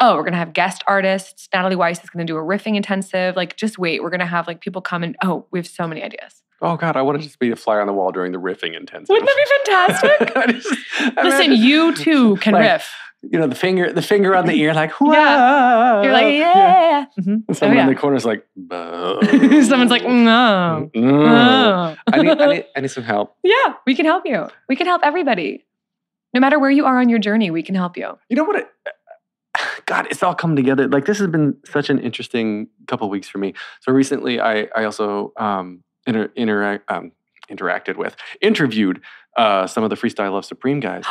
Speaker 3: we're going to have guest artists. Natalie Weiss is going to do a riffing intensive. Like just wait. We're going to have like people come and we have so many ideas.
Speaker 6: Oh God, I want to just be a flyer on the wall during the riffing intensive.
Speaker 3: Wouldn't that be fantastic? Listen, you too can riff.
Speaker 6: The finger on the ear, like, whoa.
Speaker 3: Yeah. You're like, yeah. Mm-hmm.
Speaker 6: Someone in the corner is like, bah.
Speaker 3: Someone's like, no.
Speaker 6: I need some help.
Speaker 3: Yeah, we can help you. We can help everybody. No matter where you are on your journey, we can help you.
Speaker 6: You know what? God, it's all come together. Like this has been such an interesting couple of weeks for me. So recently, I also interviewed some of the Freestyle Love Supreme guys.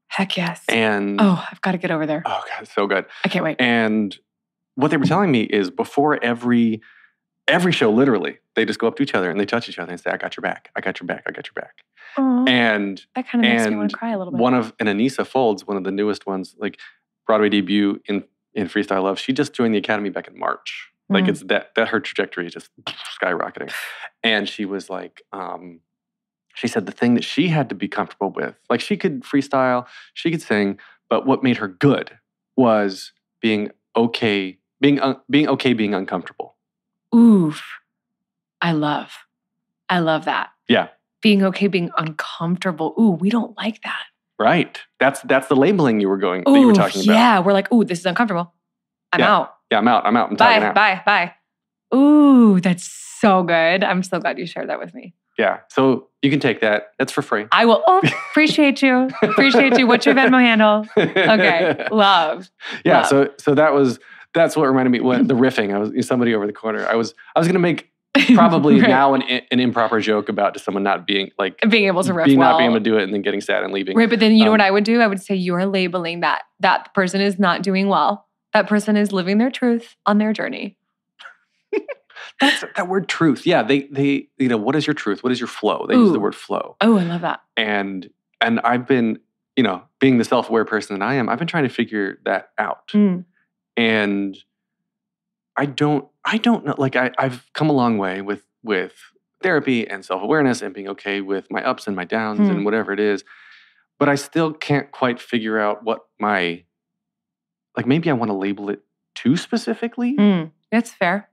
Speaker 3: Heck yes.
Speaker 6: And
Speaker 3: I've got to get over there.
Speaker 6: Oh God, it's so good.
Speaker 3: I can't wait.
Speaker 6: And what they were telling me is before every show, literally, they just go up to each other and they touch each other and say, I got your back. I got your back. I got your back.
Speaker 3: Aww.
Speaker 6: And
Speaker 3: that kind of makes me want to cry a little bit.
Speaker 6: Anissa Folds, one of the newest ones, like Broadway debut in Freestyle Love, she just joined the Academy back in March. Like it's that her trajectory is just skyrocketing. And she was like, she said the thing that she had to be comfortable with, like she could freestyle, she could sing, but what made her good was being okay being uncomfortable.
Speaker 3: Oof. I love that.
Speaker 6: Yeah.
Speaker 3: Being okay being uncomfortable. Ooh, we don't like that. Right.
Speaker 6: That's the labeling you were talking about.
Speaker 3: Yeah, we're like, ooh, this is uncomfortable. I'm out.
Speaker 6: Yeah, I'm out. I'm tagging out.
Speaker 3: Bye. Ooh, that's so good. I'm so glad you shared that with me.
Speaker 6: Yeah. So you can take that. That's for free.
Speaker 3: I will. Oh, appreciate you. What's your Venmo handle? Okay. Love.
Speaker 6: Yeah. Love. So that's what reminded me when the riffing. I was somebody over the corner. I was gonna make probably
Speaker 3: Right.
Speaker 6: now an improper joke about just someone not being like
Speaker 3: Being able to riff
Speaker 6: not
Speaker 3: well.
Speaker 6: being able to do it and then getting sad and leaving.
Speaker 3: Right, but then you know what I would do? I would say you're labeling that person is not doing well. That person is living their truth on their journey.
Speaker 6: That's that word truth. Yeah, they what is your truth? What is your flow? They use the word flow.
Speaker 3: Oh, I love that.
Speaker 6: And I've been, being the self-aware person that I am, I've been trying to figure that out. And I don't know. Like I've come a long way with therapy and self-awareness and being okay with my ups and my downs and whatever it is. But I still can't quite figure out what maybe I want to label it too specifically.
Speaker 3: That's fair.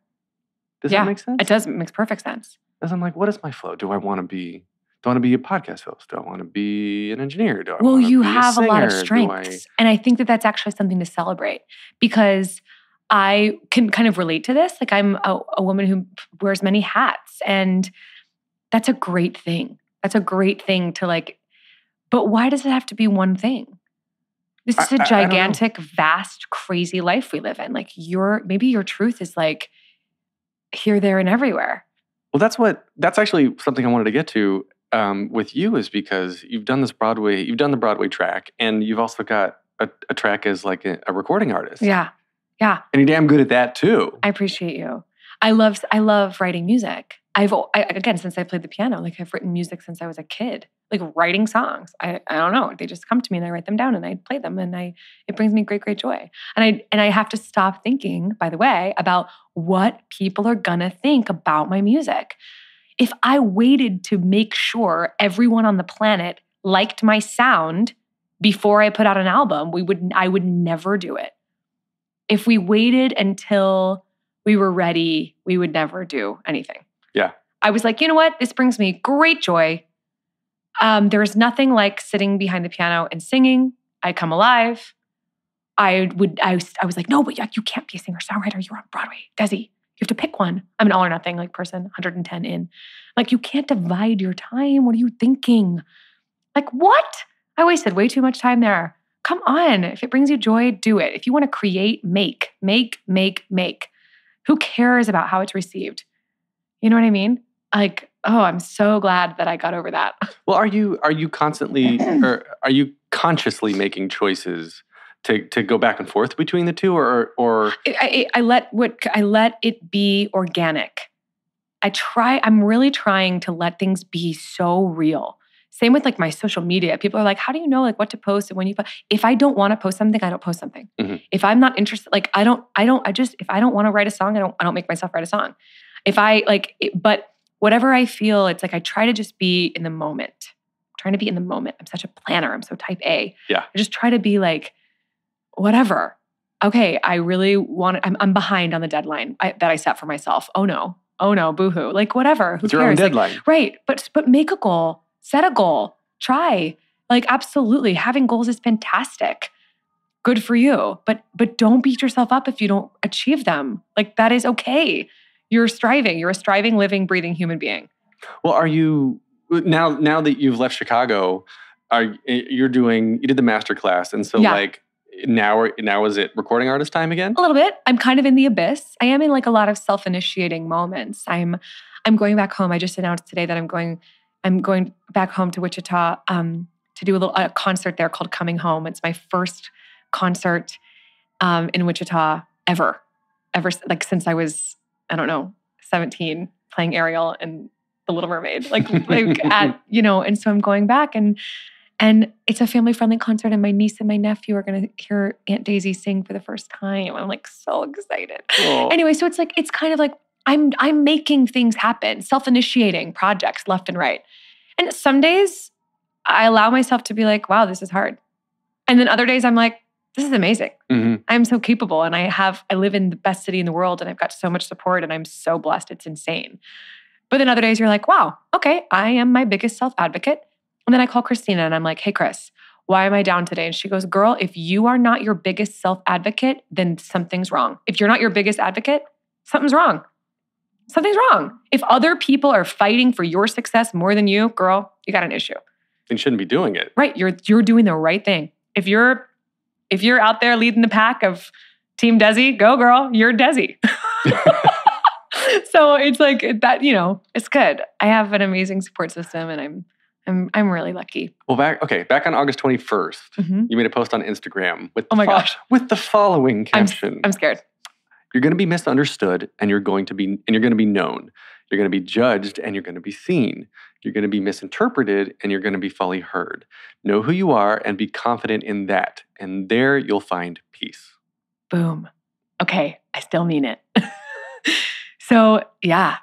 Speaker 6: Does that make sense?
Speaker 3: It does. It makes perfect sense.
Speaker 6: Because I'm like, what is my flow? Do I want to be a podcast host? Do I want to be an engineer?
Speaker 3: Well, you have a lot of strengths. And I think that that's actually something to celebrate because I can kind of relate to this. Like I'm a woman who wears many hats and that's a great thing. That's a great thing to but why does it have to be one thing? This is a gigantic, vast, crazy life we live in. Like maybe your truth is here, there, and everywhere.
Speaker 6: Well, that's actually something I wanted to get to with you is because you've done the Broadway track and you've also got a track as like a recording artist.
Speaker 3: Yeah. Yeah.
Speaker 6: And you're damn good at that too.
Speaker 3: I appreciate you. I love writing music. Again, since I played the piano, I've written music since I was a kid, writing songs. I don't know. They just come to me and I write them down and I play them and it brings me great, great joy. And I have to stop thinking, by the way, about what people are gonna think about my music. If I waited to make sure everyone on the planet liked my sound before I put out an album, I would never do it. If we waited until we were ready, we would never do anything.
Speaker 6: Yeah.
Speaker 3: I was like, you know what? This brings me great joy. There's nothing like sitting behind the piano and singing. I come alive. I was like, no, but you can't be a singer-songwriter. You're on Broadway. Desi, you have to pick one. I'm an all or nothing person, 110 in. You can't divide your time. What are you thinking? What? I wasted way too much time there. Come on. If it brings you joy, do it. If you want to create, make. Who cares about how it's received? You know what I mean? I'm so glad that I got over that.
Speaker 6: Well, are you constantly or are you consciously making choices to go back and forth between the two or
Speaker 3: I let it be organic. I'm really trying to let things be so real. Same with my social media. People are like, how do you know what to post and when you post? If I don't want to post something, I don't post something. Mm-hmm. If I'm not interested, if I don't want to write a song, I don't make myself write a song. If I but whatever I feel, it's I try to just be in the moment. I'm trying to be in the moment. I'm such a planner. I'm so type A.
Speaker 6: Yeah.
Speaker 3: I just try to be whatever. Okay, I really want it. I'm behind on the deadline that I set for myself. Oh no, boohoo. Whatever. Who
Speaker 6: it's your
Speaker 3: cares?
Speaker 6: Own deadline.
Speaker 3: Right. But make a goal. Set a goal. Try. Absolutely. Having goals is fantastic. Good for you. But don't beat yourself up if you don't achieve them. That is okay. You're striving. You're a striving, living, breathing human being.
Speaker 6: Well, are you now that you've left Chicago, you did the master class, and so now is it recording artist time again?
Speaker 3: A little bit. I'm kind of in the abyss. I am in a lot of self-initiating moments. I'm going back home. I just announced today that I'm going back home to Wichita to do a concert there called Coming Home. It's my first concert in Wichita ever since I was, 17, playing Ariel and The Little Mermaid. And so I'm going back and it's a family-friendly concert and my niece and my nephew are going to hear Aunt Daisy sing for the first time. I'm so excited.
Speaker 6: Aww.
Speaker 3: Anyway, so it's kind of I'm making things happen, self-initiating projects left and right. And some days I allow myself to be wow, this is hard. And then other days I'm this is amazing. Mm-hmm. I'm so capable and I live in the best city in the world and I've got so much support and I'm so blessed. It's insane. But then other days you're wow, okay, I am my biggest self-advocate. And then I call Christina and I'm hey, Chris, why am I down today? And she goes, girl, if you are not your biggest self-advocate, then something's wrong. If you're not your biggest advocate, something's wrong. Something's wrong. If other people are fighting for your success more than you, girl, you got an issue.
Speaker 6: You shouldn't be doing it.
Speaker 3: Right. You're doing the right thing. If you're out there leading the pack of Team Desi, go girl, you're Desi. So it's like that, it's good. I have an amazing support system and I'm really lucky.
Speaker 6: Well, back on August 21st,
Speaker 3: Mhm.
Speaker 6: you made a post on Instagram with
Speaker 3: Oh my gosh.
Speaker 6: with the following caption.
Speaker 3: I'm scared.
Speaker 6: You're going to be misunderstood and you're going to be known. You're going to be judged and you're going to be seen. You're going to be misinterpreted and you're going to be fully heard. Know who you are and be confident in that. And there you'll find peace.
Speaker 3: Boom. Okay. I still mean it. So yeah.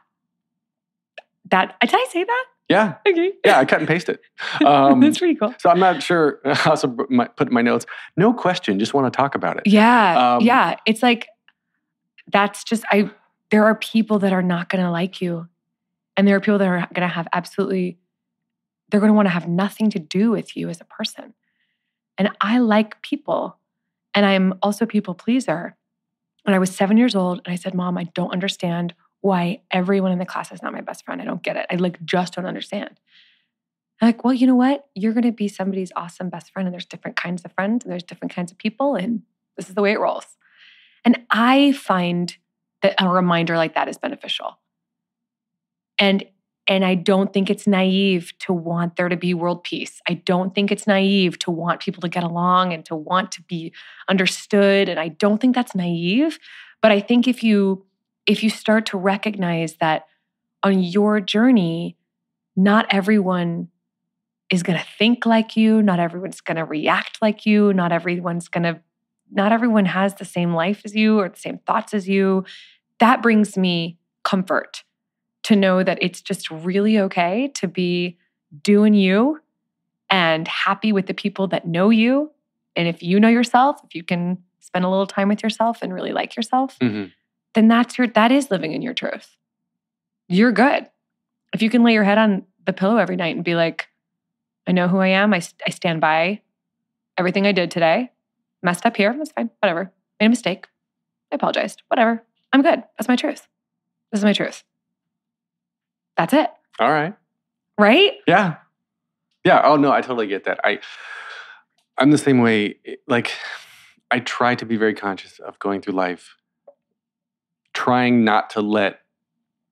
Speaker 3: Did I say that?
Speaker 6: Yeah.
Speaker 3: Okay.
Speaker 6: Yeah, I cut and paste it.
Speaker 3: That's pretty cool.
Speaker 6: So I'm not sure. I also put in my notes, no question, just want to talk about it.
Speaker 3: Yeah. Yeah. It's like, that's just, there are people that are not going to like you. And there are people that are going to have they're going to want to have nothing to do with you as a person. And I like people. And I'm also a people pleaser. When I was 7 years old and I said, Mom, I don't understand why everyone in the class is not my best friend. I don't get it. I just don't understand. I'm like, well, you know what? You're going to be somebody's awesome best friend and there's different kinds of friends and there's different kinds of people and this is the way it rolls. And I find that a reminder like that is beneficial. And I don't think it's naive to want there to be world peace. I don't think it's naive to want people to get along and to want to be understood. And I don't think that's naive. But I think if you start to recognize that on your journey, not everyone is going to think like you, not everyone's going to react like you, not everyone has the same life as you or the same thoughts as you. That brings me comfort to know that it's just really okay to be doing you and happy with the people that know you. And if you know yourself, if you can spend a little time with yourself and really like yourself, then that is living in your truth. You're good. If you can lay your head on the pillow every night and be like, I know who I am. I stand by everything I did today. Messed up here. That's fine. Whatever. Made a mistake. I apologized. Whatever. I'm good. That's my truth. This is my truth. That's it.
Speaker 6: All right.
Speaker 3: Right?
Speaker 6: Yeah. Yeah. Oh, no, I totally get that. I'm the same way. Like, I try to be very conscious of going through life, trying not to let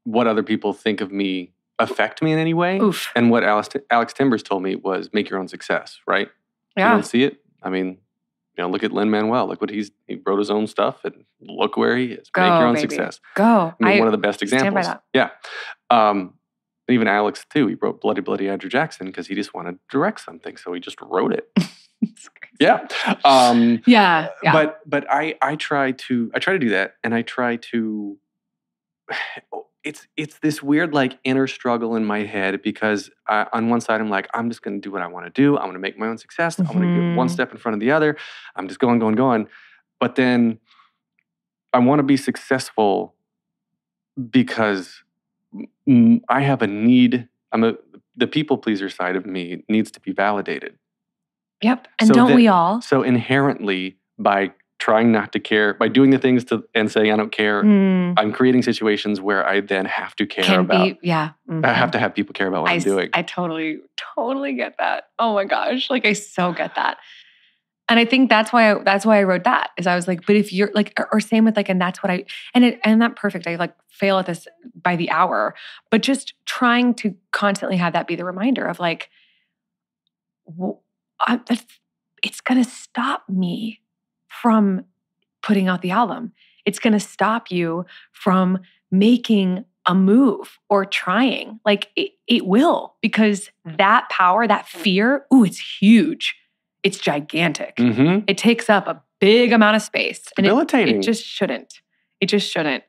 Speaker 6: what other people think of me affect me in any way.
Speaker 3: Oof.
Speaker 6: And what Alex Timbers told me was make your own success, right?
Speaker 3: Yeah.
Speaker 6: You don't see it. I mean, look at Lin-Manuel. Look what he wrote his own stuff and look where he is.
Speaker 3: Go,
Speaker 6: make your own
Speaker 3: baby.
Speaker 6: Success.
Speaker 3: Go.
Speaker 6: I mean, one of the best examples.
Speaker 3: Stand by that.
Speaker 6: Yeah. Even Alex too. He wrote Bloody Bloody Andrew Jackson because he just wanted to direct something, so he just wrote it. Yeah.
Speaker 3: Yeah.
Speaker 6: But I try to do that, and I try to. It's this weird like inner struggle in my head because on one side I'm like, I'm just going to do what I want to do. I'm going to make my own success. I'm going to get one step in front of the other. I'm just going. But then I want to be successful because I have a need. The people pleaser side of me needs to be validated.
Speaker 3: Yep. And we all?
Speaker 6: So inherently, by trying not to care, by doing the things and saying I don't care, I'm creating situations where I then have to care about. I have to have people care about what I'm doing.
Speaker 3: I totally get that. Oh my gosh. Like I so get that. And I think that's why I wrote that is I was like, but if you're like, or same with like, and that's what and not perfect. I like fail at this by the hour, but just trying to constantly have that be the reminder of like, it's going to stop me from putting out the album. It's going to stop you from making a move or trying. Like it will, because that power, that fear, it's huge. It's gigantic.
Speaker 6: Mm-hmm.
Speaker 3: It takes up a big amount of space.
Speaker 6: Debilitating.
Speaker 3: And it just shouldn't. It just shouldn't.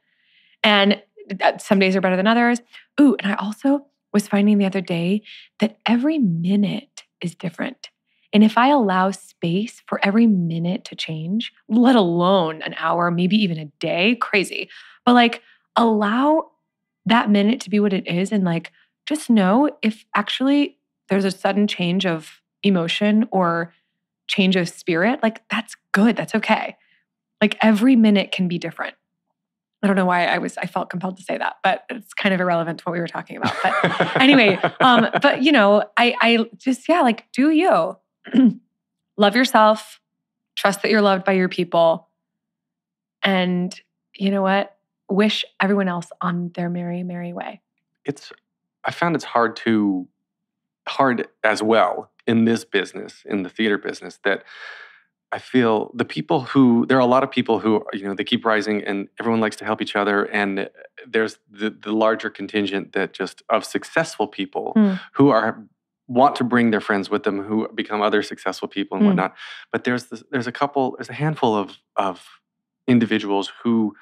Speaker 3: And some days are better than others. And I also was finding the other day that every minute is different. And if I allow space for every minute to change, let alone an hour, maybe even a day, crazy. But like allow that minute to be what it is and like just know if actually there's a sudden change of emotion or change of spirit, like that's good. That's okay. Like every minute can be different. I don't know why I felt compelled to say that, but it's kind of irrelevant to what we were talking about. But anyway, but I just, like do you. Love yourself, trust that you're loved by your people. And you know what? wish everyone else on their merry, merry way.
Speaker 6: I found it's hard as well in this business, in the theater business, that I feel there are a lot of people who, they keep rising and everyone likes to help each other. And there's the larger contingent of successful people who want to bring their friends with them, who become other successful people and whatnot. But there's a handful of individuals who,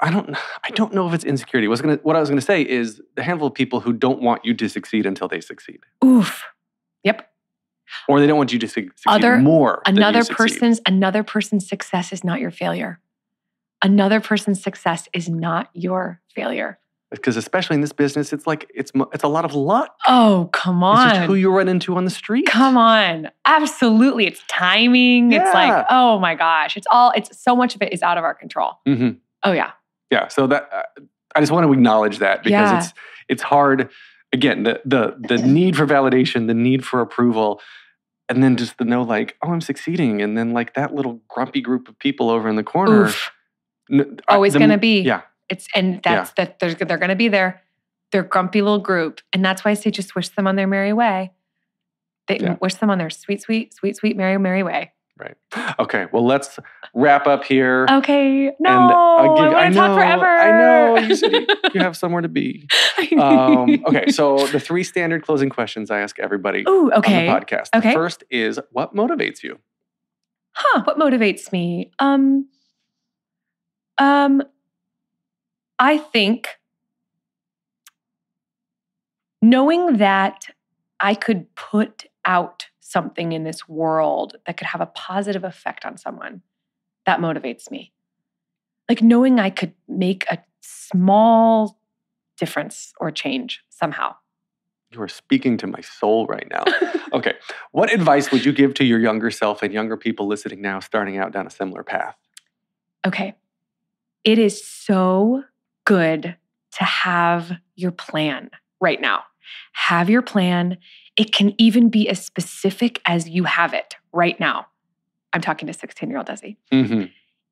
Speaker 6: I don't know if it's insecurity. What I was going to say is the handful of people who don't want you to succeed until they succeed.
Speaker 3: Oof. Yep.
Speaker 6: Or they don't want you to succeed more than you succeed.
Speaker 3: Another person's success is not your failure. Another person's success is not your failure.
Speaker 6: Because especially in this business, it's a lot of luck.
Speaker 3: Oh, come on.
Speaker 6: It's just who you run into on the street.
Speaker 3: Come on. Absolutely. It's timing.
Speaker 6: Yeah.
Speaker 3: It's like, oh my gosh. It's so much of it is out of our control.
Speaker 6: Mm-hmm.
Speaker 3: Oh yeah.
Speaker 6: Yeah. So that I just want to acknowledge that because it's hard. Again, the need for validation, the need for approval, and then just to know like, oh, I'm succeeding. And then like that little grumpy group of people over in the corner.
Speaker 3: Oof. Always going to be.
Speaker 6: Yeah.
Speaker 3: They're going to be there. They're a grumpy little group. And that's why I say just wish them on their merry way. Wish them on their sweet, sweet, sweet, sweet, merry, merry way.
Speaker 6: Right. Okay. Well, let's wrap up here.
Speaker 3: Okay. No,
Speaker 6: I
Speaker 3: want to talk forever.
Speaker 6: I know. You said you have somewhere to be. Okay. So the 3 standard closing questions I ask everybody on the podcast.
Speaker 3: Okay.
Speaker 6: The first is, what motivates you?
Speaker 3: What motivates me? I think knowing that I could put out something in this world that could have a positive effect on someone, that motivates me. Like knowing I could make a small difference or change somehow.
Speaker 6: You are speaking to my soul right now. Okay. What advice would you give to your younger self and younger people listening now, starting out down a similar path?
Speaker 3: Okay. It is so good to have your plan right now. Have your plan. It can even be as specific as you have it right now. I'm talking to 16-year-old Desi.
Speaker 6: Mm-hmm.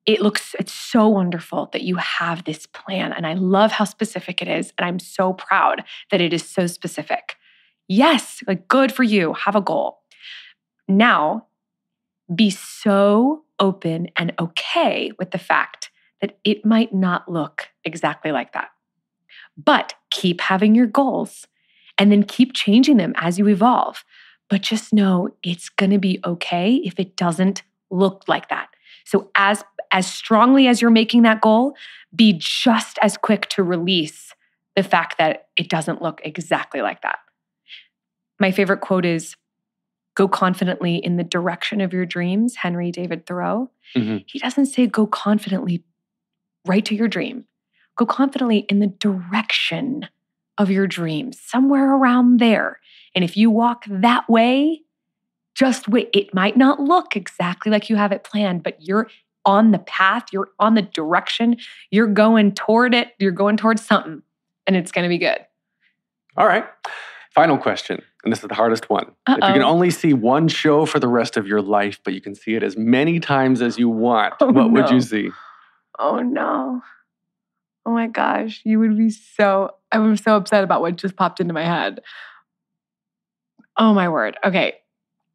Speaker 3: It's so wonderful that you have this plan. And I love how specific it is. And I'm so proud that it is so specific. Yes, like good for you. Have a goal. Now, be so open and okay with the fact that it might not look exactly like that. But keep having your goals and then keep changing them as you evolve. But just know it's going to be okay if it doesn't look like that. So as strongly as you're making that goal, be just as quick to release the fact that it doesn't look exactly like that. My favorite quote is, go confidently in the direction of your dreams, Henry David Thoreau.
Speaker 6: Mm-hmm.
Speaker 3: He doesn't say go confidently right to your dream. Go confidently in the direction of your dreams, somewhere around there. And if you walk that way, just wait. It might not look exactly like you have it planned, but you're on the path, you're on the direction, you're going toward it, you're going towards something, and it's going to be good.
Speaker 6: All right. Final question, and this is the hardest one. If you can only see one show for the rest of your life, but you can see it as many times as you want, what would you see?
Speaker 3: Oh, no. Oh, my gosh. I was so upset about what just popped into my head. Oh, my word. Okay.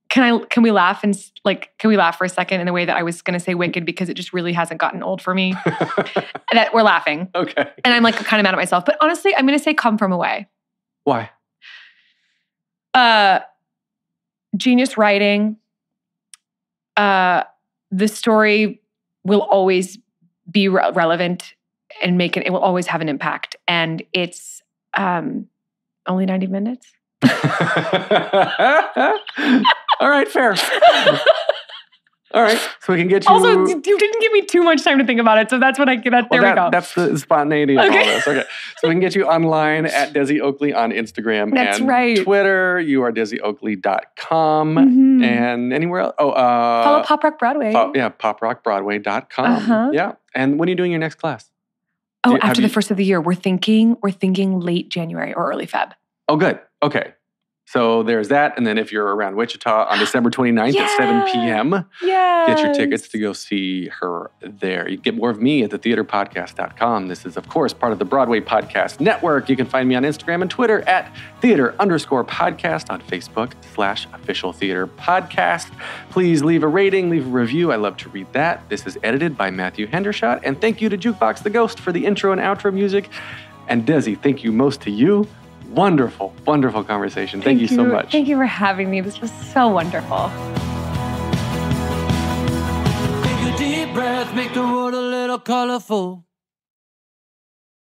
Speaker 3: Can we laugh for a second in the way that I was going to say Wicked because it just really hasn't gotten old for me? That we're laughing.
Speaker 6: Okay.
Speaker 3: And I'm like kind of mad at myself. But honestly, I'm going to say Come From Away.
Speaker 6: Why?
Speaker 3: Genius writing. The story will always be relevant and it will always have an impact. And it's only 90 minutes.
Speaker 6: All right, fair. All right, so we can get you.
Speaker 3: Also, you didn't give me too much time to think about it, so that's what I get. There we go.
Speaker 6: That's the spontaneity of all this. Okay, so we can get you online at Desi Oakley on Instagram and Twitter. You are DesiOakley.com and anywhere else.
Speaker 3: Follow Pop Rock Broadway.
Speaker 6: PopRockBroadway.com.
Speaker 3: Uh-huh.
Speaker 6: Yeah, and when are you doing your next class?
Speaker 3: After the first of the year, we're thinking late January or early Feb.
Speaker 6: Oh, good. Okay. So there's that. And then if you're around Wichita on December 29th at 7 p.m., get your tickets to go see her there. You can get more of me at thetheaterpodcast.com. This is, of course, part of the Broadway Podcast Network. You can find me on Instagram and Twitter at theater_podcast, on Facebook /official theater podcast. Please leave a rating, leave a review. I love to read that. This is edited by Matthew Hendershot. And thank you to Jukebox the Ghost for the intro and outro music. And Desi, thank you most to you. Wonderful, wonderful conversation. Thank you so much.
Speaker 3: Thank you for having me. This was so wonderful.
Speaker 7: Take a deep breath, make the world a little colorful.